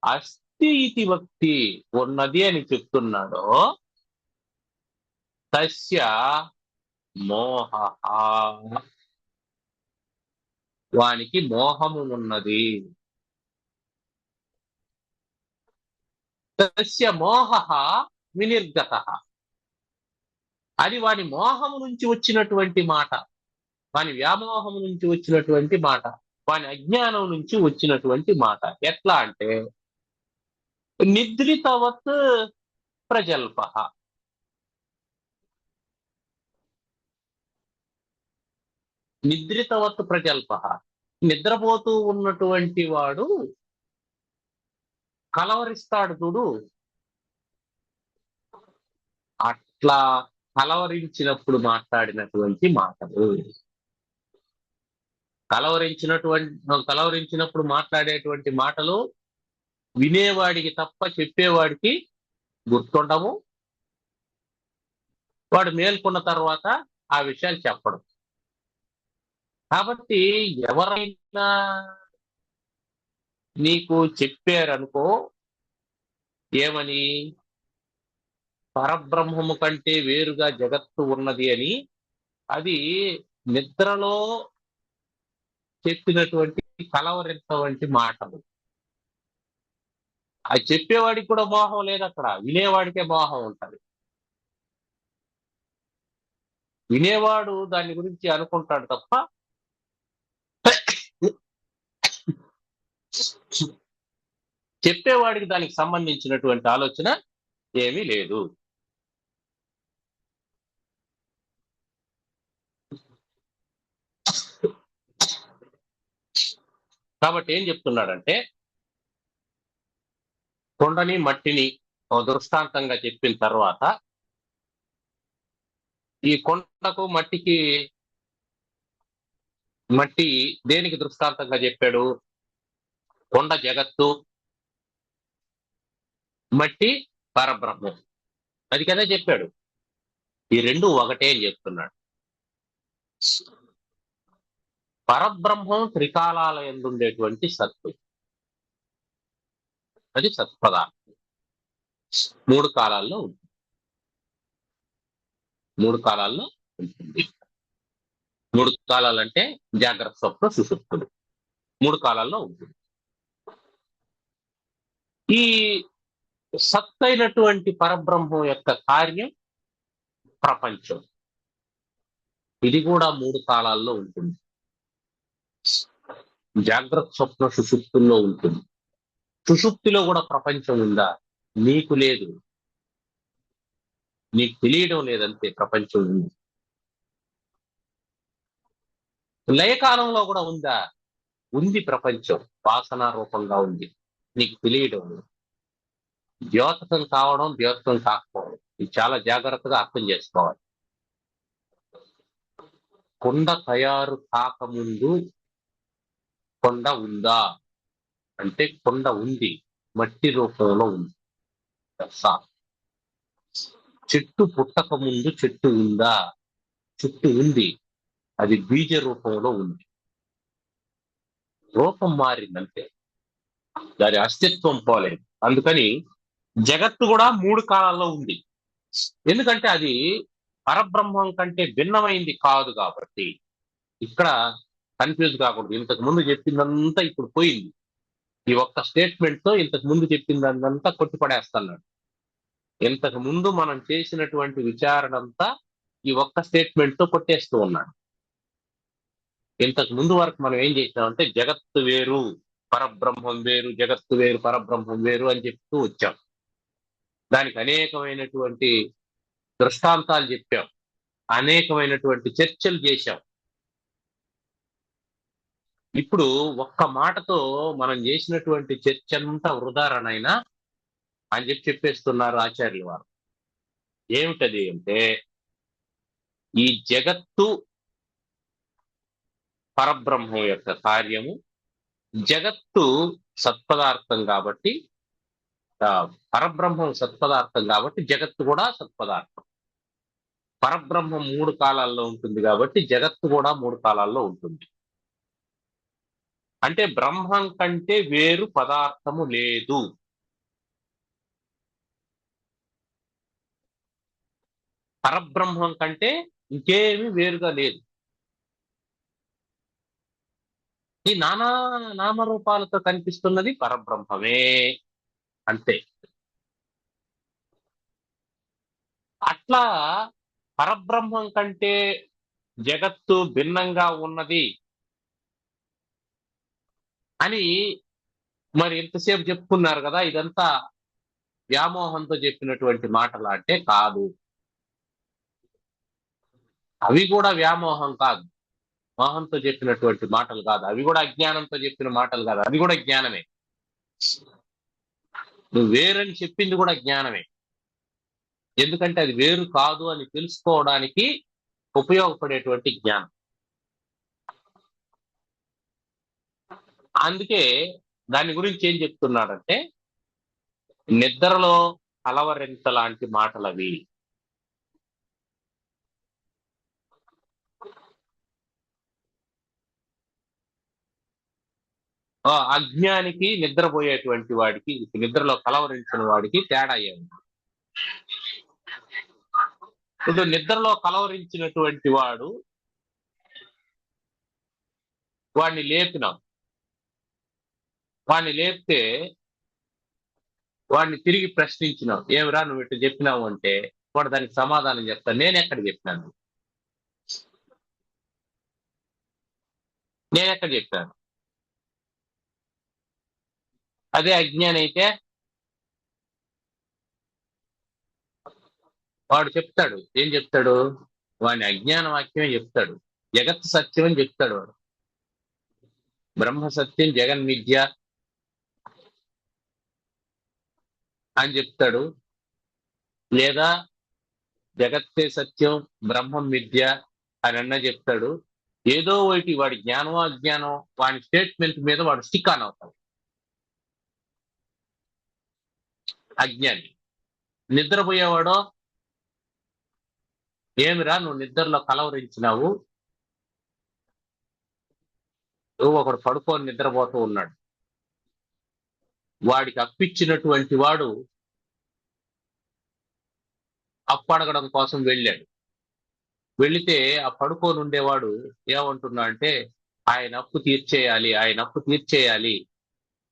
అస్తి ఇతి వక్తి ఉన్నది అని చెప్తున్నాడో తస్య మోహ, వానికి మోహము ఉన్నది. తస్య మోహ వినిర్గత, అది వాని మోహము నుంచి వచ్చినటువంటి మాట, వాని వ్యామోహం నుంచి వచ్చినటువంటి మాట, వాని అజ్ఞానం నుంచి వచ్చినటువంటి మాట. ఎట్లా అంటే నిద్రితవత్ ప్రజల్ప, నిద్రితవత్ ప్రజల్ప, నిద్రపోతూ ఉన్నటువంటి వాడు కలవరిస్తాడు చూడు, అట్లా కలవరించినప్పుడు మాట్లాడినటువంటి మాటలు. కలవరించినప్పుడు మాట్లాడేటువంటి మాటలు వినేవాడికి తప్ప చెప్పేవాడికి గుర్తుండవు. వాడు మేల్కొన్న తర్వాత ఆ విషయాలు చెప్పడం. కాబట్టి ఎవరైనా నీకు చెప్పారనుకో ఏమని, పరబ్రహ్మము కంటే వేరుగా జగత్తు ఉన్నది అని, అది నిద్రలో చెప్పినటువంటి కలవరించవంటి మాటలు. అది చెప్పేవాడికి కూడా మోహం లేదు, అక్కడ వినేవాడికే మోహం ఉంటది. వినేవాడు దాని గురించి అనుకుంటాడు తప్ప చెప్పేవాడికి దానికి సంబంధించినటువంటి ఆలోచన ఏమీ లేదు. కాబట్టి ఏం చెప్తున్నాడంటే, కొండని మట్టిని ఓ దృష్టాంతంగా చెప్పిన తర్వాత, ఈ కొండకు మట్టి దేనికి దృష్టాంతంగా చెప్పాడు? కొండ జగత్తు, మట్టి పరబ్రహ్మం, అది కదా చెప్పాడు. ఈ రెండు ఒకటే అని చెప్తున్నాడు. పరబ్రహ్మం త్రికాలాల యందు ఉండేటువంటి సత్తు, అది సత్పదార్థం. మూడు కాలాల్లో ఉంటుంది. మూడు కాలాలంటే జాగ్రత్త, స్వప్న, సుషుప్తులు. మూడు కాలాల్లో ఉంటుంది. ఈ సత్తైనటువంటి పరబ్రహ్మం యొక్క కార్యం ప్రపంచం. ఇది కూడా మూడు కాలాల్లో ఉంటుంది. జాగ్రత్త, స్వప్న, సుషుప్తుల్లో ఉంటుంది. సుషుప్తిలో కూడా ప్రపంచం ఉందా? నీకు లేదు, నీకు తెలియడం లేదంతే. ప్రపంచం ఉంది. లయకాలంలో కూడా ఉందా? ఉంది. ప్రపంచం వాసన రూపంగా ఉంది, నీకు తెలియడం లేదు. ద్యోతకం కావడం, ద్యోతకం కాకపోవడం, ఇది చాలా జాగ్రత్తగా అర్థం చేసుకోవాలి. కొండ తయారు కాకముందు కొండ ఉందా అంటే, కొండ ఉంది, మట్టి రూపంలో ఉంది. చెట్టు పుట్టక ముందు చెట్టు ఉందా? చెట్టు ఉంది, అది బీజ రూపంలో ఉంది. రూపం మారిందంటే దాని అస్తిత్వం పోలేదు. అందుకని జగత్తు కూడా మూడు కాలాల్లో ఉంది. ఎందుకంటే అది పరబ్రహ్మం కంటే భిన్నమైంది కాదు కాబట్టి. ఇక్కడ కన్ఫ్యూజ్ కాకూడదు. ఇంతకు ముందు చెప్పిందంతా ఇప్పుడు పోయింది. ఈ ఒక్క స్టేట్మెంట్ తో ఇంతకు ముందు చెప్పిందంతా కొట్టిపడేస్తున్నాడు. ఇంతకు ముందు మనం చేసినటువంటి విచారణ అంతా ఈ ఒక్క స్టేట్మెంట్ తో కొట్టేస్తూ ఉన్నాడు. ఇంతకు ముందు వరకు మనం ఏం చేసినామంటే, జగత్తు వేరు పరబ్రహ్మం వేరు, జగత్తు వేరు పరబ్రహ్మం వేరు అని చెప్తూ వచ్చాం. దానికి అనేకమైనటువంటి దృష్టాంతాలు చెప్పాం, అనేకమైనటువంటి చర్చలు చేశాం. ఇప్పుడు ఒక్క మాటతో మనం చేసినటువంటి చర్చ అంతా వృధారణైనా అని చెప్పేస్తున్నారు ఆచార్యుల వారు. ఏమిటది అంటే, ఈ జగత్తు పరబ్రహ్మం యొక్క కార్యము, జగత్తు సత్పదార్థం కాబట్టి పరబ్రహ్మం సత్పదార్థం కాబట్టి జగత్తు కూడా సత్పదార్థం. పరబ్రహ్మం 3 కాలాల్లో ఉంటుంది కాబట్టి జగత్తు కూడా 3 కాలాల్లో ఉంటుంది. అంటే బ్రహ్మం కంటే వేరు పదార్థము లేదు. పరబ్రహ్మం కంటే ఇంకేమీ వేరుగా లేదు. ఈ నానా నామరూపాలతో కనిపిస్తున్నది పరబ్రహ్మమే, అంతే. అట్లా పరబ్రహ్మం కంటే జగత్తు భిన్నంగా ఉన్నది అని మరి ఇంతసేపు చెప్పుకున్నారు కదా, ఇదంతా వ్యామోహంతో చెప్పినటువంటి మాటలా అంటే కాదు. అవి కూడా వ్యామోహం కాదు, మోహంతో చెప్పినటువంటి మాటలు కాదు, అవి కూడా అజ్ఞానంతో చెప్పిన మాటలు కాదు, అది కూడా జ్ఞానమే. నువ్వు వేరని చెప్పింది కూడా జ్ఞానమే. ఎందుకంటే అది వేరు కాదు అని తెలుసుకోవడానికి ఉపయోగపడేటువంటి జ్ఞానం. అందుకే దాని గురించి ఏం చెప్తున్నాడంటే, నిద్రలో కలవరింత లాంటి మాటలు అవి. అజ్ఞానికి నిద్రపోయేటువంటి వాడికి, నిద్రలో కలవరించిన వాడికి తేడా ఏమిటి? ఇప్పుడు నిద్రలో కలవరించినటువంటి వాడిని లేపినాం. వాడిని లేపితే వాడిని తిరిగి ప్రశ్నించినాం, ఏమిరా నువ్వు ఇట్లా చెప్పినావు అంటే వాడు దానికి సమాధానం చెప్తాను, నేనెక్కడ చెప్పినాను, నేనెక్కడ చెప్పాను. అదే అజ్ఞాని అయితే వాడు చెప్తాడు, ఏం చెప్తాడు? వాడిని అజ్ఞాన వాక్యమే చెప్తాడు, జగత్ సత్యం అని చెప్తాడు వాడు. బ్రహ్మ సత్యం జగన్ మిథ్య అని చెప్తాడు, లేదా జగత్తే సత్యం బ్రహ్మం మిథ్య అని అన్న చెప్తాడు. ఏదో ఒకటి వాడి జ్ఞానం అజ్ఞానం వాడి స్టేట్మెంట్ మీద వాడు స్టిక్ ఆన్ అవుతాడు. అజ్ఞాని. నిద్రపోయేవాడో, ఏమిరా నువ్వు నిద్రలో కలవరించినావు, నువ్వు ఒకడు పడుకొని నిద్రపోతూ ఉన్నాడు, వాడికి అప్పిచ్చినటువంటి వాడు అప్పు అడగడం కోసం వెళ్ళాడు. వెళితే ఆ పడుకొని ఉండేవాడు ఏమంటున్నా అంటే, ఆయన అప్పు తీర్చేయాలి, ఆయన అప్పు తీర్చేయాలి,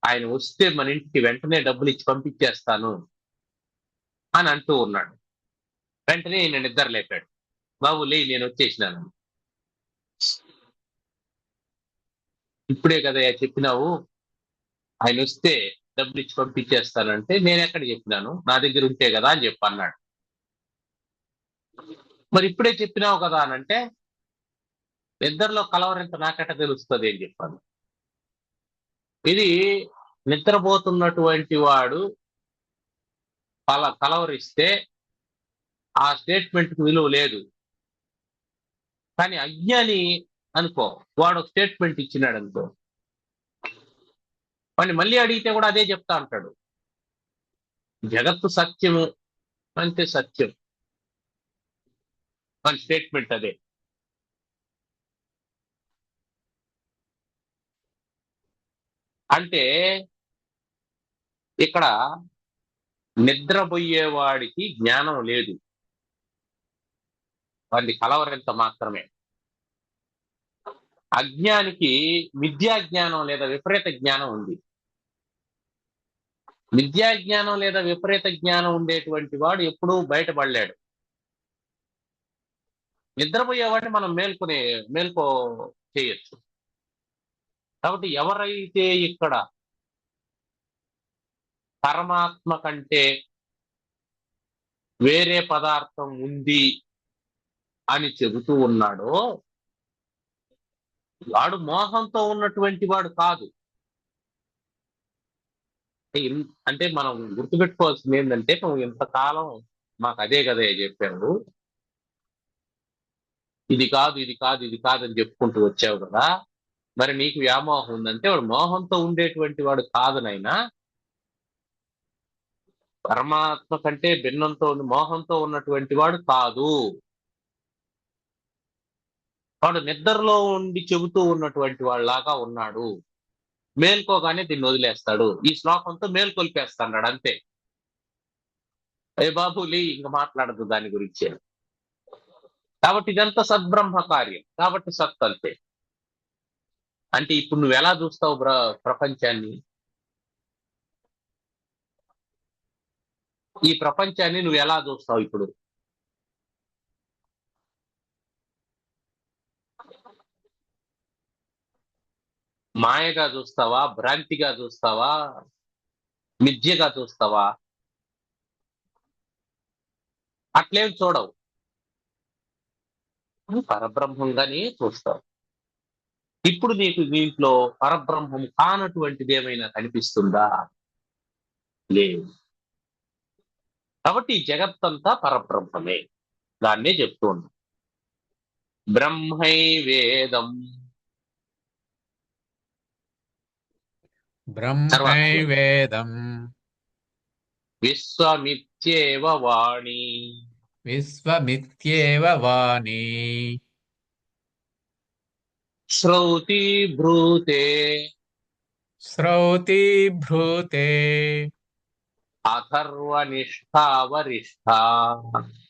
ఆయన వస్తే మన ఇంటికి వెంటనే డబ్బులు ఇచ్చి పంపించేస్తాను అని అంటూ ఉన్నాడు. వెంటనే ఈయన నిద్ర లేపాడు, బాబు లే నేను వచ్చేసినాను. ఇప్పుడే కదా చెప్పినావు ఆయన వస్తే డబ్బులు ఇచ్చి పంపించేస్తానంటే, నేను ఎక్కడ చెప్పినాను, నా దగ్గర ఉంటే కదా అని చెప్పి అన్నాడు. మరి ఇప్పుడే చెప్పినావు కదా అని అంటే, నిద్రలో కలవరింత నాకెట తెలుస్తుంది అని చెప్పాను. ఇది నిద్రపోతున్నటువంటి వాడు కలవరిస్తే ఆ స్టేట్మెంట్ కు విలువ లేదు. కానీ అజ్ఞాని అనుకో, వాడు ఒక స్టేట్మెంట్ ఇచ్చినాడు అనుకో, వాడిని మళ్ళీ అడిగితే కూడా అదే చెప్తా అంటాడు. జగత్తు సత్యము అంటే సత్యం, మన స్టేట్మెంట్ అదే. అంటే ఇక్కడ నిద్రపోయేవాడికి జ్ఞానం లేదు, వాడి కలవరింత మాత్రమే. అజ్ఞానికి మిథ్యా జ్ఞానం లేదా విపరీత జ్ఞానం ఉంది. మిథ్యా జ్ఞానం లేదా విపరీత జ్ఞానం ఉండేటువంటి వాడు ఎప్పుడూ బయటపడలేడు. నిద్రపోయేవాడిని మనం మేల్కో చేయొచ్చు. కాబట్టి ఎవరైతే ఇక్కడ పరమాత్మ కంటే వేరే పదార్థం ఉంది అని చెబుతూ ఉన్నాడో వాడు మోహంతో ఉన్నటువంటి వాడు కాదు. అంటే మనం గుర్తుపెట్టుకోవాల్సింది ఏంటంటే, నువ్వు ఇంతకాలం మాకు అదే కదా చెప్పావు, ఇది కాదు ఇది కాదు ఇది కాదు అని చెప్పుకుంటూ వచ్చావు కదా, మరి నీకు వ్యామోహం ఉందంటే వాడు మోహంతో ఉండేటువంటి వాడు కాదు నాయనా. పరమాత్మ కంటే భిన్నంతో మోహంతో ఉన్నటువంటి వాడు కాదు. వాడు నిద్రలో ఉండి చెబుతూ ఉన్నటువంటి వాళ్ళలాగా ఉన్నాడు. మేల్కోగానే దీన్ని వదిలేస్తాడు. ఈ శ్లోకంతో మేల్కొల్పేస్తాడు అంతే. ఏ బాబు లే, ఇంక మాట్లాడదు దాని గురించి. కాబట్టి ఇదంతా సద్బ్రహ్మ కార్యం. కాబట్టి సత్ అంతే. అంటే ఇప్పుడు నువ్వు ఎలా చూస్తావు ప్రపంచాన్ని? ఈ ప్రపంచాన్ని నువ్వు ఎలా చూస్తావు ఇప్పుడు? మాయగా చూస్తావా? భ్రాంతిగా చూస్తావా? మిథ్యగా చూస్తావా? అట్లేం చూడవు. పరబ్రహ్మంగానే చూస్తావు. ఇప్పుడు నీకు దీంట్లో పరబ్రహ్మం కానటువంటిది ఏమైనా కనిపిస్తుందా? లేదు. కాబట్టి ఈ జగత్తంతా పరబ్రహ్మమే. దాన్నే చెప్తూ ఉన్నాం. బ్రహ్మై వేదం. తర్వాత బ్రహ్మైవేదం విశ్వమిత్యేవ వాణి. విశ్వమిత్యేవ వాణి శ్రౌతి భ్రూతే శ్రౌతి భ్రూతే అథర్వనిష్ఠా వరిష్ఠా.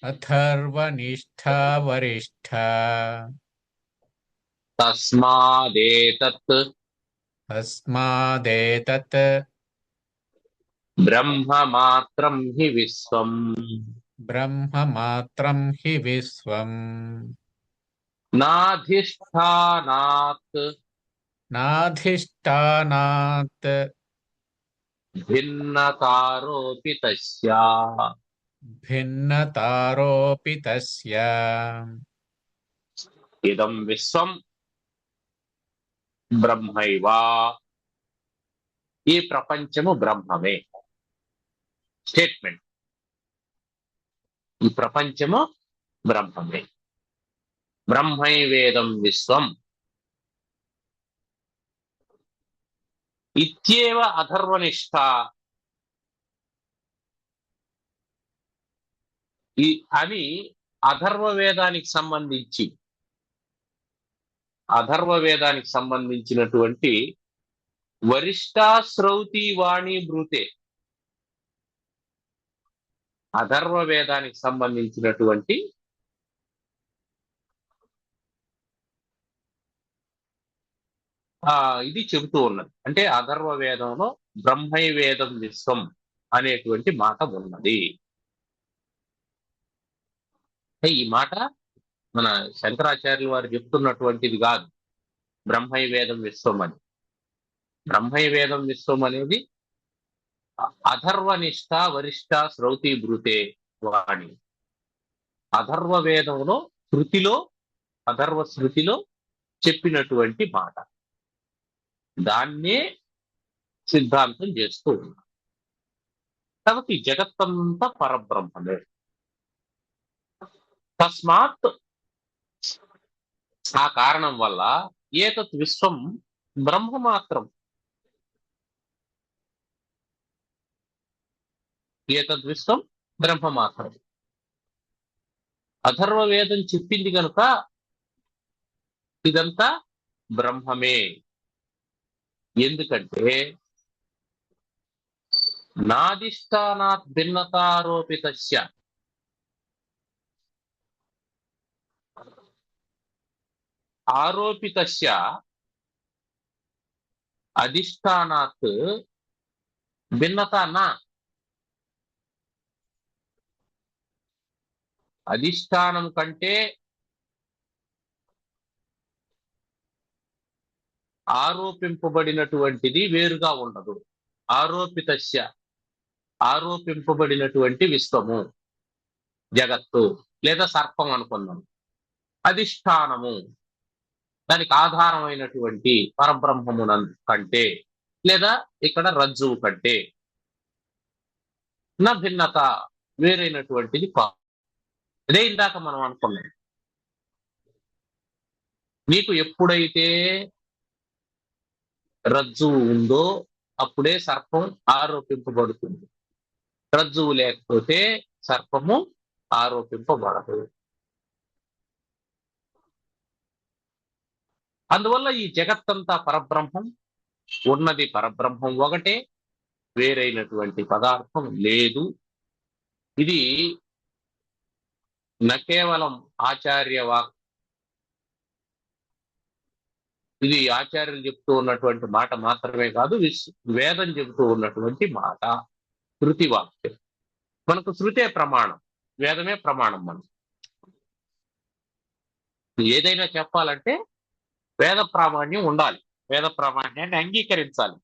అథర్వనిష్ఠా వరిష్ఠా తస్మాదేతత్ తస్మాదేతత్ బ్రహ్మమాత్రం హి విశ్వం. బ్రహ్మమాత్రం హి విశ్వం నాధిష్ఠానాత్ నాధిష్ఠానాత్ భిన్నకారోపి తస్య. భిన్నతారోపి తస్య ఇదం విశ్వం బ్రహ్మైవ. ఈ ప్రపంచము బ్రహ్మమే. స్టేట్మెంట్. ఈ ప్రపంచము బ్రహ్మమే. బ్రహ్మైవేదం విశ్వం ఇత్యేవ అథర్వనిష్ఠ. అని అథర్వ వేదానికి సంబంధించినటువంటి వరిష్ఠ శ్రౌతి వాణి బ్రూతే. అథర్వ వేదానికి సంబంధించినటువంటి ఇది చెబుతూ ఉన్నది. అంటే అథర్వ వేదంలో బ్రహ్మైవేదం విశ్వం అనేటువంటి మాట ఉన్నది. ఈ మాట మన శంకరాచార్యులు వారు చెప్తున్నటువంటిది కాదు. బ్రహ్మైవేదం విశ్వం అని. బ్రహ్మైవేదం విశ్వం అనేది అథర్వనిష్ఠ వరిష్ఠ శ్రౌతి భృతే వాణి. అథర్వ వేదంలో అథర్వ శృతిలో చెప్పినటువంటి మాట. దాన్నే సిద్ధాంతం చేస్తూ ఉన్నాం. కాబట్టి జగత్తంతా పరబ్రహ్మమే. తస్మాత్, ఆ కారణం వల్ల ఏతత్ విశ్వం బ్రహ్మ మాత్రం. ఏతద్ విశ్వం బ్రహ్మ మాత్రం. అథర్వ వేదం చెప్పింది కనుక ఇదంతా బ్రహ్మమే. ఎందుకంటే నాదిష్టానాత్ భిన్నతారోపితస్య. ఆరోపితస్య అధిష్టానాత్ భిన్నత నా. అధిష్టానం కంటే ఆరోపింపబడినటువంటిది వేరుగా ఉండదు. ఆరోపింపబడినటువంటి విశ్వము, జగత్తు లేదా సర్పం అనుకుందాం. అధిష్టానము, దానికి ఆధారమైనటువంటి పరబ్రహ్మము కంటే లేదా ఇక్కడ రజ్జువు కంటే నా భిన్నత వేరైనటువంటిది కాదు. అదే ఇందాక మనం అనుకున్నాం. నీకు ఎప్పుడైతే రజ్జువు ఉందో అప్పుడే సర్పం ఆరోపింపబడుతుంది. రజ్జువు లేకపోతే సర్పము ఆరోపింపబడదు. అందువల్ల ఈ జగత్తంతా పరబ్రహ్మం, ఉన్నది పరబ్రహ్మం ఒకటే, వేరైనటువంటి పదార్థం లేదు. ఇది కేవలం ఆచార్యవాక్, ఇది ఆచార్యులు చెప్తూ ఉన్నటువంటి మాట మాత్రమే కాదు, వేదం చెబుతూ ఉన్నటువంటి మాట, శృతి వాక్యం. మనకు శృతే ప్రమాణం, వేదమే ప్రమాణం. మనం ఏదైనా చెప్పాలంటే వేద ప్రామాణ్యం ఉండాలి, వేద ప్రామాణ్యాన్ని అంగీకరించాలి.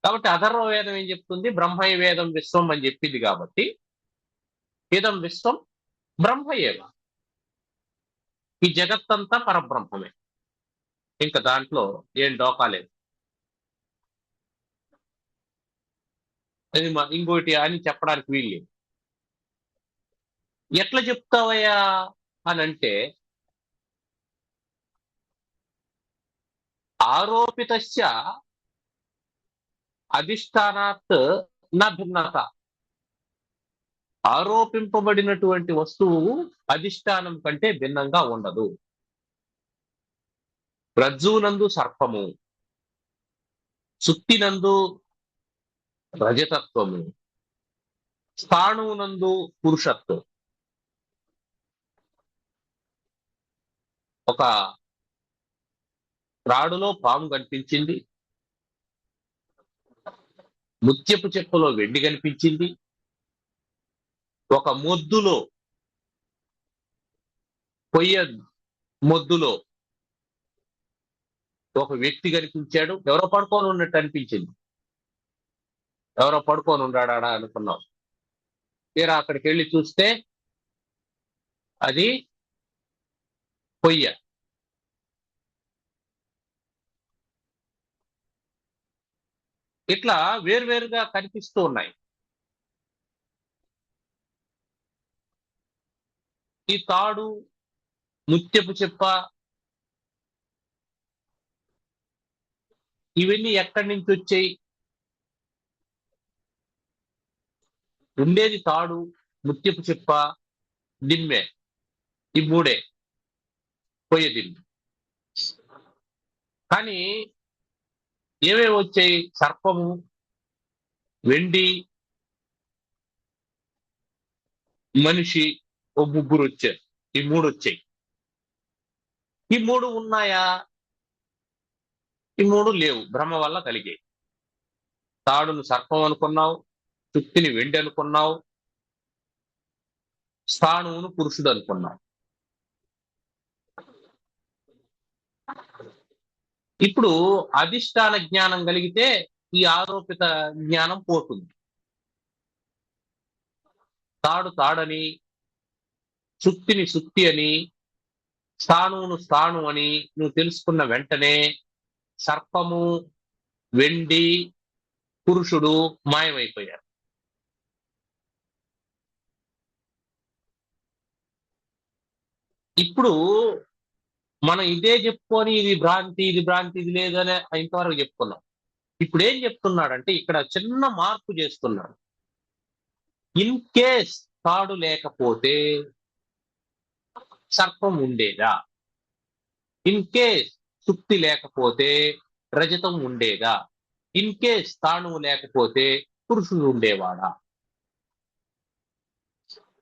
కాబట్టి అథర్వ వేదం ఏం చెప్తుంది? బ్రహ్మయ వేదం విశ్వం అని చెప్పింది. కాబట్టి ఇదం విశ్వం బ్రహ్మయేవ, ఈ జగత్తంతా పరబ్రహ్మమే, ఇంకా దాంట్లో ఏం డోకాలేదు. అది ఇంకోటి అని చెప్పడానికి వీల్లేదు. ఎట్లా చెప్తావయ్యా అని అంటే, ఆరోపితస్య అధిష్టానాత్ న భిన్నత. ఆరోపింపబడినటువంటి వస్తువు అధిష్టానం కంటే భిన్నంగా ఉండదు. రజ్జునందు సర్పము, సుక్తినందు రజతత్వము, స్థాణువునందు పురుషత్వం. ఒక త్రాడులో పాము కనిపించింది, ముత్యపు చెప్పులో వెండి కనిపించింది, ఒక మొద్దులో, కొయ్య మొద్దులో ఒక వ్యక్తి కనిపించాడు. ఎవరో పడుకొని ఉన్నట్టు అనిపించింది, ఎవరో పడుకొని ఉన్నాడా అనుకున్నాం. తీరా అక్కడికి వెళ్ళి చూస్తే అది కొయ్య. ఇట్లా వేరువేరుగా కనిపిస్తూ ఉన్నాయి. ఈ తాడు, ముత్యపు చెప్ప, ఇవన్నీ ఎక్కడి నుంచి వచ్చాయి? ఉండేది తాడు, ముత్యపు చెప్ప, దిమ్మె, ఈ మూడే, కొయ్య దిమ్మె. కానీ ఏమేమి వచ్చాయి? సర్పము, వెండి, మనిషి, ఓ ముగ్గురు వచ్చారు. ఈ మూడు వచ్చాయి. ఈ మూడు ఉన్నాయా? ఈ మూడు లేవు, భ్రమ వల్ల కలిగాయి. తాడును సర్పం అనుకున్నావు, చుక్తిని వెండి అనుకున్నావు, స్థాణువును పురుషుడు అనుకున్నావు. ఇప్పుడు అధిష్టాన జ్ఞానం కలిగితే ఈ ఆరోపిత జ్ఞానం పోతుంది. తాడు తాడని, సుక్తిని సుక్తి అని, స్థాణువును స్థాణు అని నువ్వు తెలుసుకున్న వెంటనే సర్పము, వెండి, పురుషుడు మాయమైపోయారు. ఇప్పుడు మనం ఇదే చెప్పుకొని ఇది భ్రాంతి, ఇది భ్రాంతి, ఇది లేదనే ఇంతవరకు చెప్పుకున్నాం. ఇప్పుడు ఏం చెప్తున్నాడంటే ఇక్కడ చిన్న మార్పు చేస్తున్నాడు. ఇన్ కేస్ తాడు లేకపోతే సర్పం ఉండేదా? ఇన్ కేస్ సుక్తి లేకపోతే రజతం ఉండేదా? ఇన్ కేస్ తాణువు లేకపోతే పురుషుడు ఉండేవాడా?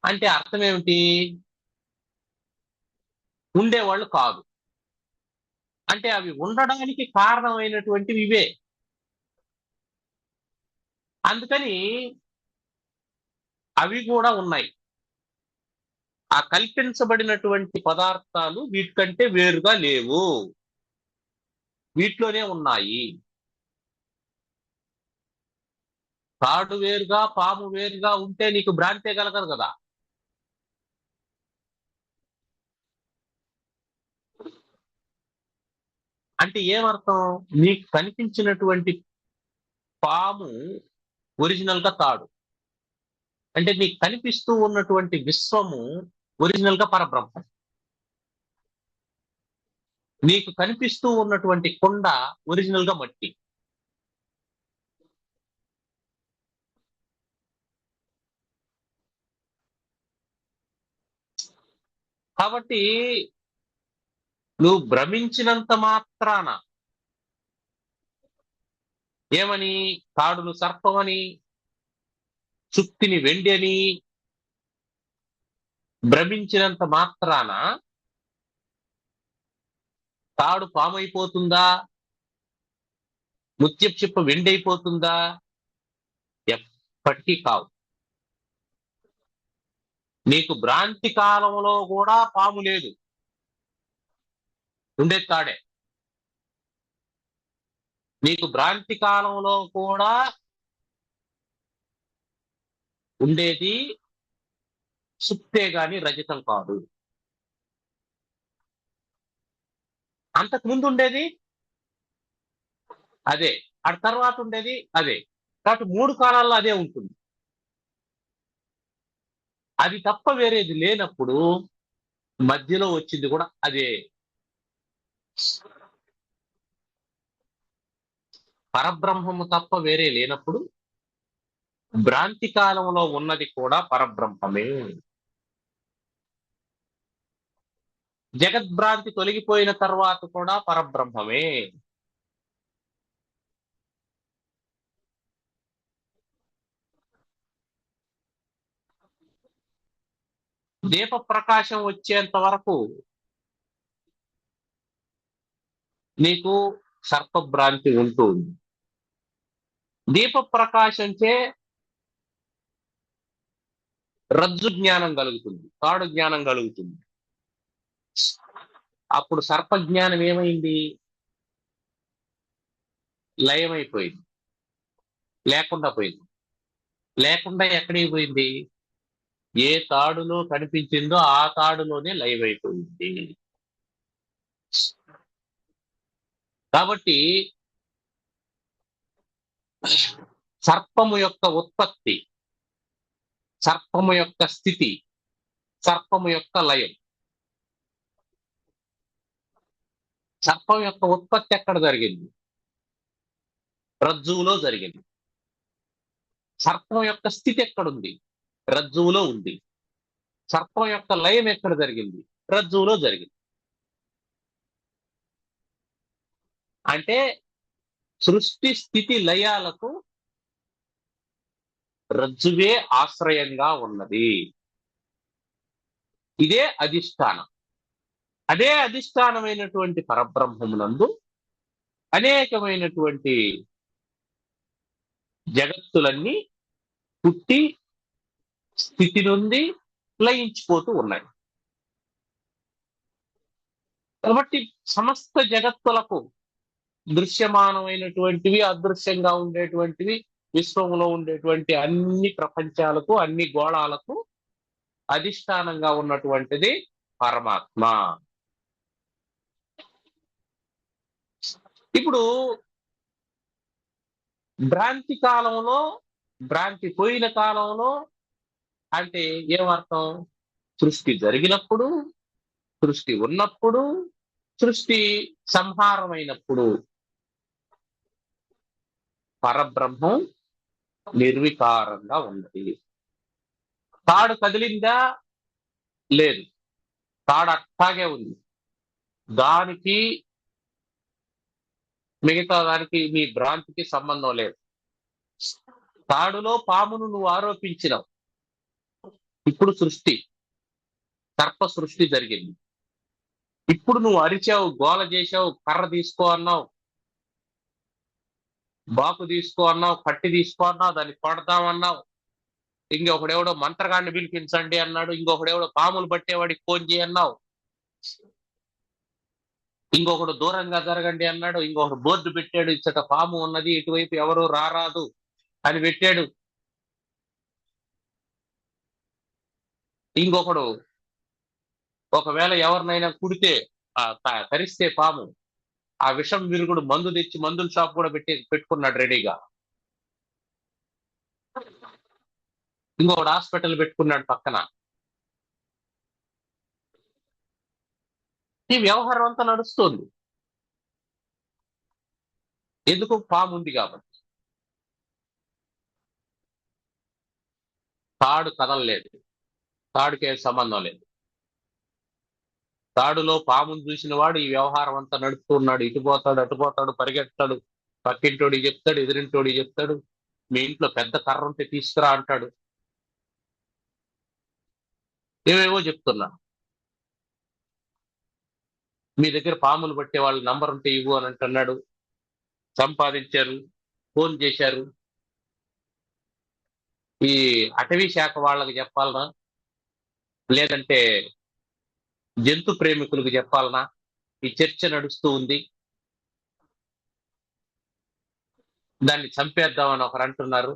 అంటే అర్థం ఏమిటి? ఉండేవాళ్ళు కాదు. అంటే అవి ఉండడానికి కారణమైనటువంటివి ఇవే. అందుకని అవి కూడా ఉన్నాయి. ఆ కల్పించబడినటువంటి పదార్థాలు వీటికంటే వేరుగా లేవు, వీటిలోనే ఉన్నాయి. తాడు వేరుగా, పాము వేరుగా ఉంటే నీకు భ్రాంతే కలగదు కదా. అంటే ఏమర్థం? నీకు కనిపించినటువంటి పాము ఒరిజినల్ గా తాడు, అంటే నీకు కనిపిస్తూ ఉన్నటువంటి విశ్వము ఒరిజినల్ గా పరబ్రహ్మం. నీకు కనిపిస్తూ ఉన్నటువంటి కొండ ఒరిజినల్ గా మట్టి. కాబట్టి నువ్వు భ్రమించినంత మాత్రాన ఏమని, తాడును సర్పమని, చుక్తిని వెండి అని భ్రమించినంత మాత్రాన తాడు పామైపోతుందా, ముత్యపు చిప్ప వెండి అయిపోతుందా? ఎప్పటికీ కావు. నీకు భ్రాంతి కాలంలో కూడా పాము లేదు, ఉండేది తాడే. నీకు భ్రాంతి కాలంలో కూడా ఉండేది సుత్తే గాని రజతం కాదు. అంతకు ముందు ఉండేది అదే, ఆ తర్వాత ఉండేది అదే. కాబట్టి 3 కాలాల్లో అదే ఉంటుంది. అది తప్ప వేరేది లేనప్పుడు మధ్యలో వచ్చింది కూడా అదే. పరబ్రహ్మము తప్ప వేరే లేనప్పుడు భ్రాంతి కాలంలో ఉన్నది కూడా పరబ్రహ్మమే. జగద్భ్రాంతి తొలగిపోయిన తర్వాత కూడా పరబ్రహ్మమే. దీప ప్రకాశం వచ్చేంత వరకు నీకు సర్పభ్రాంతి ఉంటుంది. దీప ప్రకాశంచే రజ్జు జ్ఞానం కలుగుతుంది, తాడు జ్ఞానం కలుగుతుంది. అప్పుడు సర్ప జ్ఞానం ఏమైంది? లయమైపోయింది, లేకుండా పోయింది. లేకుండా ఎక్కడికి పోయింది? ఏ తాడులో కనిపించిందో ఆ తాడులోనే లయమైపోయింది. కాబట్టి సర్పము యొక్క ఉత్పత్తి, సర్పము యొక్క స్థితి, సర్పము యొక్క లయం. సర్పం యొక్క ఉత్పత్తి ఎక్కడ జరిగింది? రజ్జువులో జరిగింది. సర్పం యొక్క స్థితి ఎక్కడుంది? రజ్జువులో ఉంది. సర్పం యొక్క లయం ఎక్కడ జరిగింది? రజ్జువులో జరిగింది. అంటే సృష్టి స్థితి లయాలకు రజ్జువే ఆశ్రయంగా ఉన్నది. ఇదే అధిష్టానం. అదే అధిష్టానమైనటువంటి పరబ్రహ్మమునందు అనేకమైనటువంటి జగత్తులన్నీ పుట్టి స్థితి నుండి లయించిపోతూ ఉన్నాయి. కాబట్టి సమస్త జగత్తులకు దృశ్యమానమైనటువంటివి, అదృశ్యంగా ఉండేటువంటివి, విశ్వంలో ఉండేటువంటి అన్ని ప్రపంచాలకు, అన్ని గోళాలకు అధిష్టానంగా ఉన్నటువంటిది పరమాత్మ. ఇప్పుడు భ్రాంతి కాలంలో, భ్రాంతి పోయిన కాలంలో అంటే ఏమర్థం? సృష్టి జరిగినప్పుడు, సృష్టి ఉన్నప్పుడు, సృష్టి సంహారమైనప్పుడు పరబ్రహ్మం నిర్వికారంగా ఉన్నది. తాడు కదిలిందా? లేదు, తాడు అట్టాగే ఉంది. దానికి మిగతా దానికి మీ భ్రాంతికి సంబంధం లేదు. తాడులో పామును నువ్వు ఆరోపించినావు, ఇప్పుడు సృష్టి, సర్ప సృష్టి జరిగింది. ఇప్పుడు నువ్వు అరిచావు, గోల చేశావు, కర్ర తీసుకో అన్నావు, బాకు తీసుకో అన్నావు, కట్టి తీసుకో అన్నావు, దాన్ని కొడదామన్నావు. ఇంకొకడెవడో మంత్రగాడిని పిలిపించండి అన్నాడు, ఇంకొకడెవడో పాములు పట్టేవాడికి ఫోన్ చేయన్నావు, ఇంకొకడు దూరంగా జరగండి అన్నాడు, ఇంకొకడు బోర్డు పెట్టాడు, ఇచ్చట పాము ఉన్నది, ఇటువైపు ఎవరు రారాదు అని పెట్టాడు. ఇంకొకడు ఒకవేళ ఎవరినైనా కుడితే కరిస్తే పాము, ఆ విషం విరుగుడు మందు తెచ్చి మందుల షాప్ కూడా పెట్టుకున్నాడు రెడీగా. ఇంకొకడు హాస్పిటల్ పెట్టుకున్నాడు పక్కన. ఈ వ్యవహారం అంతా నడుస్తుంది. ఎందుకు? పాము ఉంది కాబట్టి. తాడు కదలలేదు, తాడుకే సంబంధం లేదు. తాడులో పామును చూసిన వాడు ఈ వ్యవహారం అంతా నడుపుతూ ఉన్నాడు. ఇటు పోతాడు, అటు పోతాడు, పరిగెత్తాడు, పక్కింటోడికి చెప్తాడు, ఎదురింటోడికి చెప్తాడు, మీ ఇంట్లో పెద్ద కర్ర ఉంటే తీసుకురా అంటాడు, ఏవేవో చెప్తున్నా. మీ దగ్గర పాములు పట్టే వాళ్ళ నంబర్ ఉంటే ఇవ్వు అని అంటున్నాడు. సంపాదించారు, ఫోన్ చేశారు. ఈ అటవీ శాఖ వాళ్ళకి చెప్పాలనా, లేదంటే జంతు ప్రేమికులకు చెప్పాలనా? ఈ చర్చ నడుస్తూ ఉంది. దాన్ని చంపేద్దామని ఒకరు అంటున్నారు.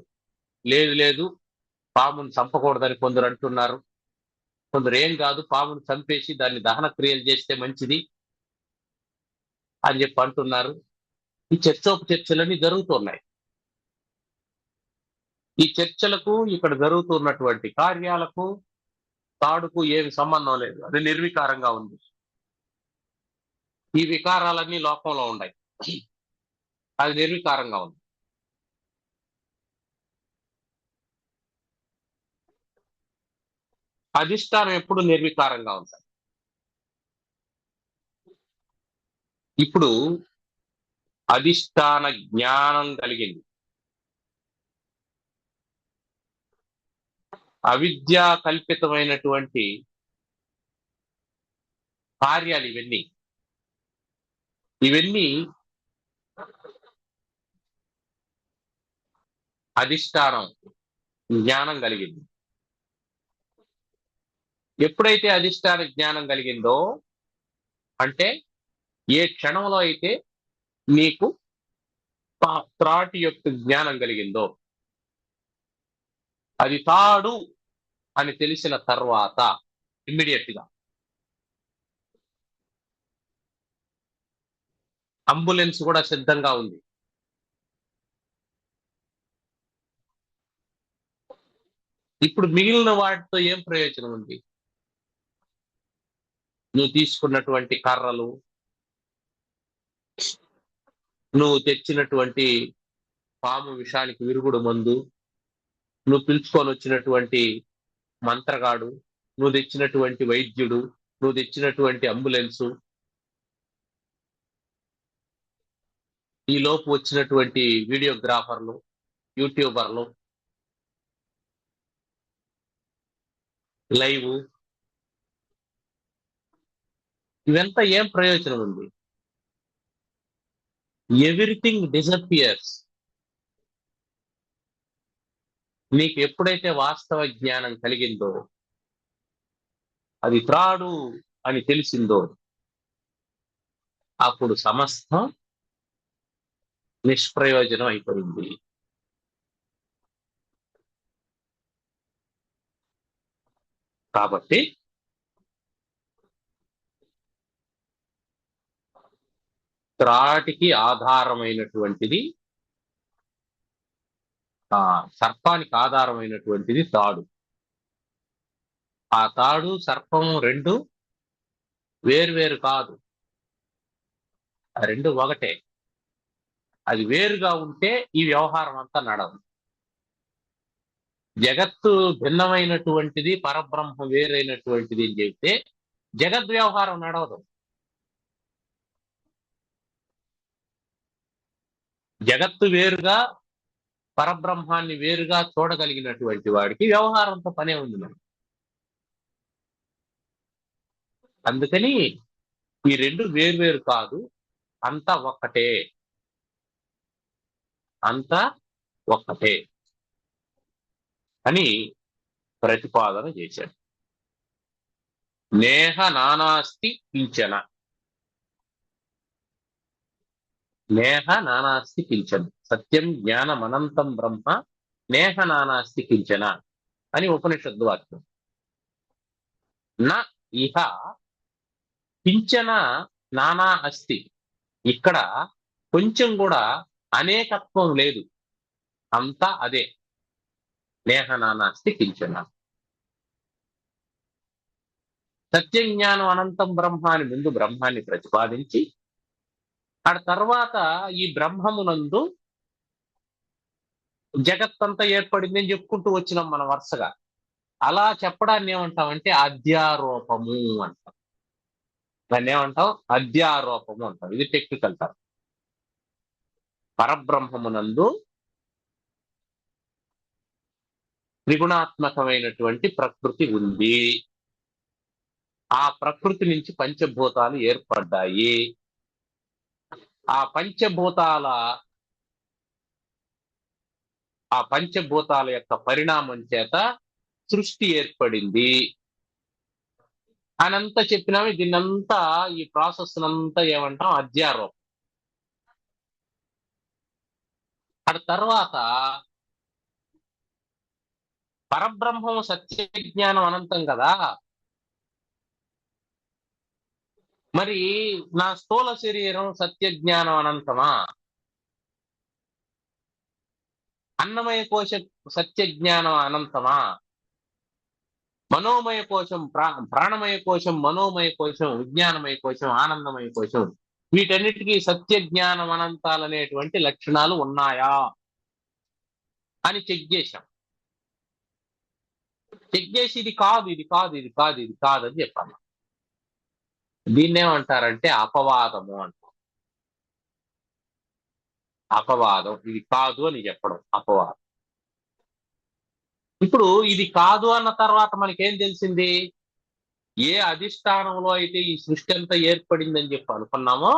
లేదు లేదు, పామును చంపకూడదని కొందరు అంటున్నారు. కొందరు ఏం కాదు, పామును చంపేసి దాన్ని దహన క్రియలు చేస్తే మంచిది అని చెప్పి అంటున్నారు. ఈ చర్చోపచర్చలన్నీ జరుగుతున్నాయి. ఈ చర్చలకు, ఇక్కడ జరుగుతున్నటువంటి కార్యాలకు, తాడుకు ఏమి సంబంధం లేదు. అది నిర్వికారంగా ఉంది. ఈ వికారాలన్నీ లోకంలో ఉన్నాయి, అది నిర్వికారంగా ఉంది. అధిష్టానం ఎప్పుడు నిర్వికారంగా ఉంటుంది. ఇప్పుడు అధిష్టాన జ్ఞానం కలిగింది. అవిద్యా కల్పితమైనటువంటి కార్యాలు ఇవన్నీ ఇవన్నీ అధిష్టానం జ్ఞానం కలిగింది. ఎప్పుడైతే అధిష్టాన జ్ఞానం కలిగిందో, అంటే ఏ క్షణంలో అయితే నీకు త్రాటి యొక్క జ్ఞానం కలిగిందో, అది తాడు అని తెలిసిన తర్వాత ఇమ్మీడియట్ గా అంబులెన్స్ కూడా సిద్ధంగా ఉంది. ఇప్పుడు మిగిలిన వాటితో ఏం ప్రయోజనం ఉంది? నువ్వు తీసుకున్నటువంటి కర్రలు, నువ్వు తెచ్చినటువంటి పాము విషానికి విరుగుడు మందు, నువ్వు పిలుచుకొని వచ్చినటువంటి మంత్రగాడు, నువ్వు తెచ్చినటువంటి వైద్యుడు, నువ్వు తెచ్చినటువంటి అంబులెన్సు, ఈ లోపు వచ్చినటువంటి వీడియోగ్రాఫర్లు, యూట్యూబర్లు, లైవ్, ఇవంతా ఏం ప్రయోజనం ఉంది? Everything disappears. నీకు ఎప్పుడైతే వాస్తవ జ్ఞానం కలిగిందో, అది త్రాడు అని తెలిసిందో, అప్పుడు సమస్తం నిష్ప్రయోజనం అయిపోయింది. కాబట్టి త్రాటికి ఆధారమైనటువంటిది, సర్పానికి ఆధారమైనటువంటిది తాడు. ఆ తాడు, సర్పం రెండు వేరువేరు కాదు, ఆ రెండు ఒకటే. అది వేరుగా ఉంటే ఈ వ్యవహారం అంతా నడదు. జగత్తు భిన్నమైనటువంటిది, పరబ్రహ్మ వేరైనటువంటిది అని చెప్తే జగద్వ్యవహారం నడవదు. జగత్తు వేరుగా, పరబ్రహ్మాన్ని వేరుగా చూడగలిగినటువంటి వాడికి వ్యవహారంతో పనే ఉంది మరి. అందుకని ఈ రెండు వేరువేరు కాదు, అంతా ఒక్కటే, అంతా ఒక్కటే అని ప్రతిపాదన చేశాడు. నేహ నానాస్తి కించన, నేహ నానాస్తి కించన, సత్యం జ్ఞానం అనంతం బ్రహ్మ నేహ నానాస్తి కించన అని ఉపనిషత్తు వాక్యం. నా ఇహ కించన నానా అస్తి, ఇక్కడ కొంచెం కూడా అనేకత్వం లేదు, అంతా అదే. నేహ నానాస్తి కించన. సత్యం జ్ఞానం అనంతం బ్రహ్మ అని ముందు బ్రహ్మాన్ని ప్రతిపాదించి, ఆ తర్వాత ఈ బ్రహ్మమునందు జగత్తంతా ఏర్పడింది అని చెప్పుకుంటూ వచ్చినాం మనం వరుసగా. అలా చెప్పడాన్ని ఏమంటామంటే అధ్యారోపము అంటాం. దాన్ని ఏమంటాం? అధ్యారోపము అంటాం. ఇది టెక్నికల్ టర్మ్. పరబ్రహ్మమునందు త్రిగుణాత్మకమైనటువంటి ప్రకృతి ఉంది. ఆ ప్రకృతి నుంచి పంచభూతాలు ఏర్పడ్డాయి. ఆ పంచభూతాల యొక్క పరిణామం చేత సృష్టి ఏర్పడింది అనంతా చెప్పినాము. దీన్నంతా, ఈ ప్రాసెస్ అంతా ఏమంటాం? అధ్యారోపం. ఆ తర్వాత పరబ్రహ్మం సత్య జ్ఞానం అనంతం కదా. మరి నా స్థూల శరీరం సత్య జ్ఞానం అనంతమా? అన్నమయ కోశ సత్య జ్ఞానం అనంతమా? మనోమయ కోశం, ప్రాణమయ కోశం, మనోమయ కోశం, విజ్ఞానమయ కోశం, ఆనందమయ కోశం, వీటన్నిటికీ సత్య జ్ఞానం అనంతాలనేటువంటి లక్షణాలు ఉన్నాయా అని చెక్ చేశాం. చెక్ చేసి ఇది కాదు, ఇది కాదు, ఇది కాదు, ఇది కాదు అని చెప్పాను. దీన్నేమంటారంటే అపవాదము అంటారు. అపవాదం. ఇది కాదు అని చెప్పడం అపవాదం. ఇప్పుడు ఇది కాదు అన్న తర్వాత మనకేం తెలిసింది? ఏ అధిష్టానంలో అయితే ఈ సృష్టి అంతా ఏర్పడిందని చెప్పి అనుకున్నామో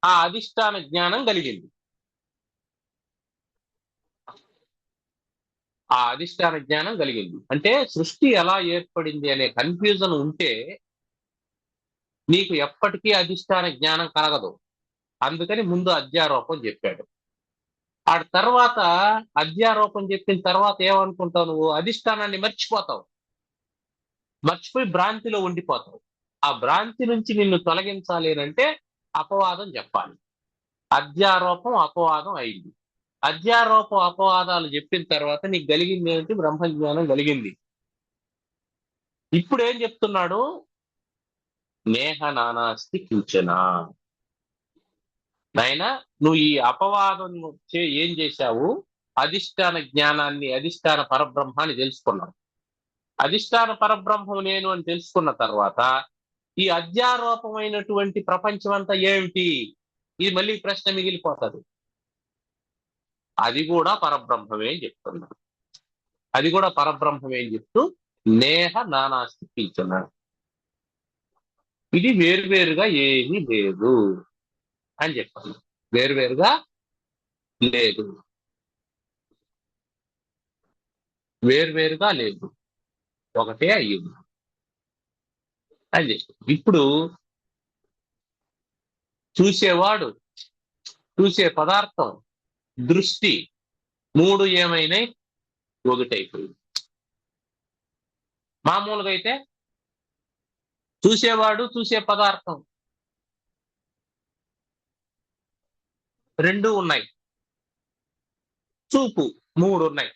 ఆ అధిష్టాన జ్ఞానం కలిగింది. ఆ అధిష్టాన జ్ఞానం కలిగింది అంటే సృష్టి ఎలా ఏర్పడింది అనే కన్ఫ్యూజన్ ఉంటే నీకు ఎప్పటికీ అధిష్టాన జ్ఞానం కలగదు. అందుకని ముందు అధ్యారోపం చెప్పాడు. ఆ తర్వాత అధ్యారోపం చెప్పిన తర్వాత ఏమనుకుంటావు? నువ్వు అధిష్టానాన్ని మర్చిపోతావు. మర్చిపోయి భ్రాంతిలో ఉండిపోతావు. ఆ భ్రాంతి నుంచి నిన్ను తొలగించాలి అంటే అపవాదం చెప్పాలి. అధ్యారోపం అపవాదం అయింది. అధ్యారోపం అపవాదాలు చెప్పిన తర్వాత నీకు కలిగింది ఏంటి? బ్రహ్మజ్ఞానం కలిగింది. ఇప్పుడు ఏం చెప్తున్నాడు? నేహ నానాస్తి కించన. నాయన, నువ్వు ఈ అపవాదం ఏం చేశావు? అధిష్టాన జ్ఞానాన్ని, అధిష్టాన పరబ్రహ్మాన్ని తెలుసుకున్నావు. అధిష్టాన పరబ్రహ్మం నేను అని తెలుసుకున్న తర్వాత ఈ అధ్యారోపమైనటువంటి ప్రపంచం అంతా ఏమిటి? ఇది మళ్ళీ ప్రశ్న మిగిలిపోతుంది. అది కూడా పరబ్రహ్మమే అని చెప్తున్నాడు. అది కూడా పరబ్రహ్మమే అని చెప్తూ నేహ నానాస్తి కించన. ఇది వేరువేరుగా ఏమీ లేదు అని చెప్పాను. వేరువేరుగా లేదు, వేరువేరుగా లేదు, ఒకటే అయ్యింది అని చెప్పి. ఇప్పుడు చూసేవాడు, చూసే పదార్థం, దృష్టి మూడు ఏమైనాయి? ఒకటైపోయింది. మామూలుగా అయితే చూసేవాడు, చూసే పదార్థం రెండు ఉన్నాయి, చూపు మూడు ఉన్నాయి.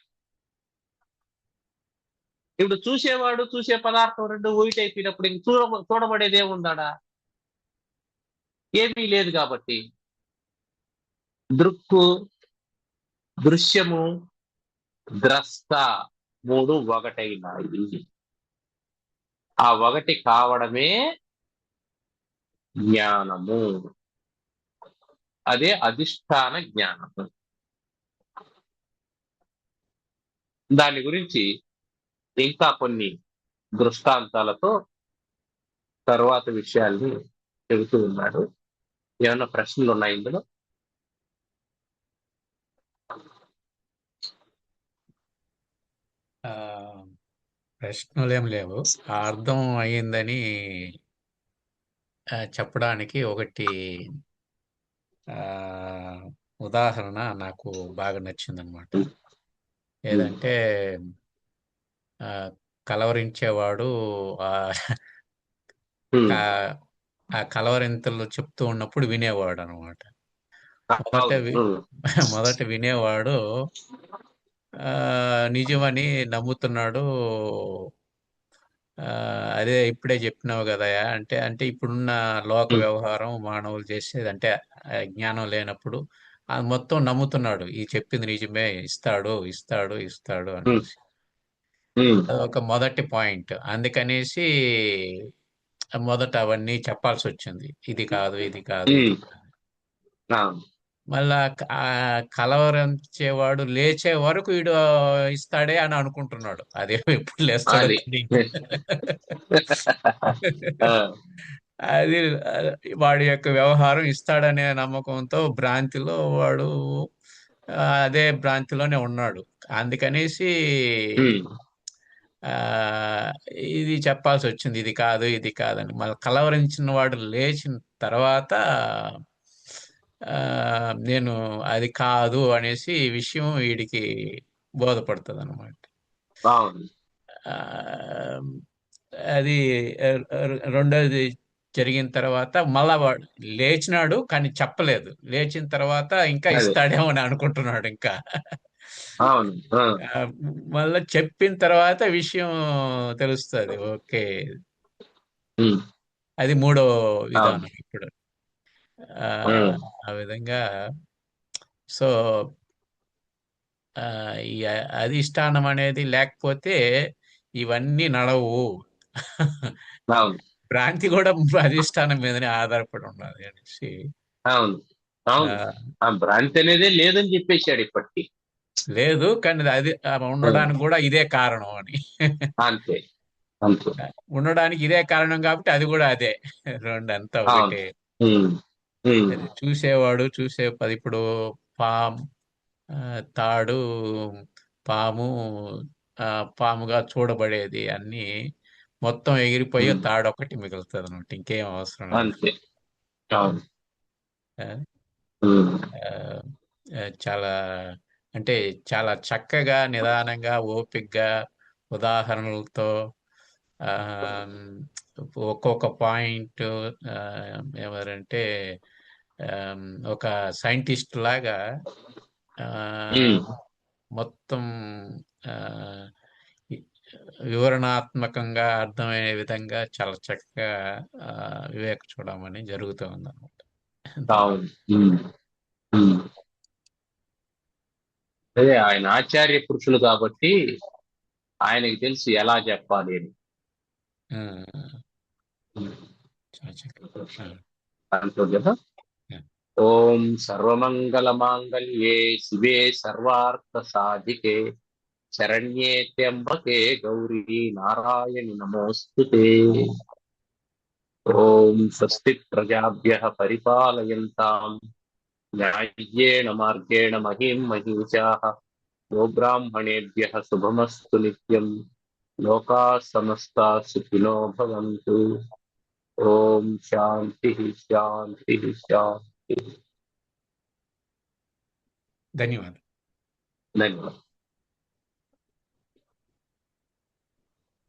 ఇప్పుడు చూసేవాడు, చూసే పదార్థం రెండు ఒకటైపోయినప్పుడు ఇంక చూడబడేది ఏముందాడా? ఏమీ లేదు. కాబట్టి దృక్కు, దృశ్యము, ద్రష్ట మూడు ఒకటైనాయి. ఆ ఒకటి కావడమే జ్ఞానము. అదే అధిష్టాన జ్ఞానము. దాని గురించి ఇంకా కొన్ని దృష్టాంతాలతో తరువాత విషయాల్ని చెబుతూ ఉన్నాడు. ఏమైనా ప్రశ్నలు ఉన్నాయి ఇందులో? ప్రశ్నలు ఏం లేవు. ఆ అర్థం అయ్యిందని చెప్పడానికి ఒకటి ఉదాహరణ నాకు బాగా నచ్చిందనమాట. ఏదంటే కలవరించేవాడు ఆ కలవరింతలు చెప్తూ ఉన్నప్పుడు వినేవాడు అనమాట. మొదట వినేవాడు నిజమని నమ్ముతున్నాడు. అదే ఇప్పుడే చెప్పినావు కదా అంటే అంటే ఇప్పుడున్న లోక వ్యవహారం మానవులు చేసేది అంటే జ్ఞానం లేనప్పుడు అది మొత్తం నమ్ముతున్నాడు. ఈ చెప్పింది నిజమే, ఇస్తాడు ఇస్తాడు ఇస్తాడు అనేసి. ఒక మొదటి పాయింట్. అందుకనేసి మొదట అవన్నీ చెప్పాల్సి వచ్చింది. ఇది కాదు, ఇది కాదు, ఇది ఉమ్, కాదు. అవును. మళ్ళా కలవరించేవాడు లేచే వరకు వీడు ఇస్తాడే అని అనుకుంటున్నాడు. అదేమో ఎప్పుడు లేస్తాడో అది తెలియదు. ఆ, అది వాడి యొక్క వ్యవహారం ఇస్తాడనే నమ్మకంతో భ్రాంతిలో వాడు అదే భ్రాంతిలోనే ఉన్నాడు. అందుకనేసి ఉమ్, ఆ ఇది చెప్పాల్సి వచ్చింది. ఇది కాదు, ఇది కాదని. మళ్ళీ కలవరించిన వాడు లేచిన తర్వాత ఆ నేను అది కాదు అనేసి ఈ విషయం వీడికి బోధపడుతుంది అనమాట. అవును. అది రెండోది జరిగిన తర్వాత మళ్ళా వాడు లేచినాడు కానీ చెప్పలేదు. లేచిన తర్వాత ఇంకా అదే. ఇస్తాడేమో అని అనుకుంటున్నాడు ఇంకా. అవును. ఆ, ఆ, మళ్ళా చెప్పిన తర్వాత విషయం తెలుస్తుంది. ఓకే, ఉమ్, అది మూడో అవును. విధానం ఇప్పుడు. ఆ ఉమ్, ఆ విధంగా. సో ఆ, ఈ అధిష్టానం అనేది లేకపోతే ఇవన్నీ నడవు. అవును. భ్రాంతి కూడా అధిష్టానం మీదనే ఆధారపడి ఉన్నది అనేసి. అవును. ఆ, అవును. ఆ భ్రాంతి అనేదే లేదని చెప్పేశాడు ఇప్పటికి. లేదు కానీ అది ఉమ్, ఉండడానికి కూడా ఇదే కారణం అని. అంతే. అంతే. ఉండడానికి ఇదే కారణం కాబట్టి అది కూడా అదే. రెండు అంతా అవును. ఒకటే. ఉమ్, ఉమ్, అది చూసేవాడు చూసే అది ఇప్పుడు పాము ఆ, తాడు పాము ఆ, పాముగా చూడబడేది అన్ని మొత్తం ఎగిరిపోయి ఉమ్, తాడు ఒకటి మిగులుతుంది అనమాట. ఇంకేం అవసరం లేదు. అంతే. అవును. ఆ, ఉమ్, ఆ, చాలా అంటే చాలా చక్కగా నిదానంగా ఓపికగా ఉదాహరణలతో ఆ, ఒక్కొక్క పాయింట్ ఎవరంటే ఒక సైంటిస్ట్ లాగా ఆ, ఉమ్, మొత్తం ఆ, ఈ- వివరణాత్మకంగా అర్థమయ్యే విధంగా చాలా చక్కగా ఆ, వివేక చూడమని జరుగుతూ ఉందన్నమాట. అవును. ఉమ్, ఉమ్. అదే ఆయన ఆచార్య పురుషులు కాబట్టి ఆయనకి తెలుసు ఎలా చెప్పాలి అని. ఆ, ఉమ్. చాలా చక్కగా. ఆ, అంతే కదా. ఆ. ఓం సర్వమంగళమాంగళ్యే శివే సర్వార్థ సాధికే శరణ్యే త్ర్యంబకే గౌరీ నారాయణి నమోస్తుతే. ఓం స్వస్తి ప్రజాభ్యః పరిపాలయంతాం న్యాయ్యేన మార్గేణ మహిం మహిషాః గోబ్రాహ్మణేభ్యः శుభమస్తు నిత్యం. లోకాः సమస్తాः సుఖినో భవంతు. ఓం శాంతి శాంతి శాంతి. ధన్యవాదాలు. ధన్యవాదాలు.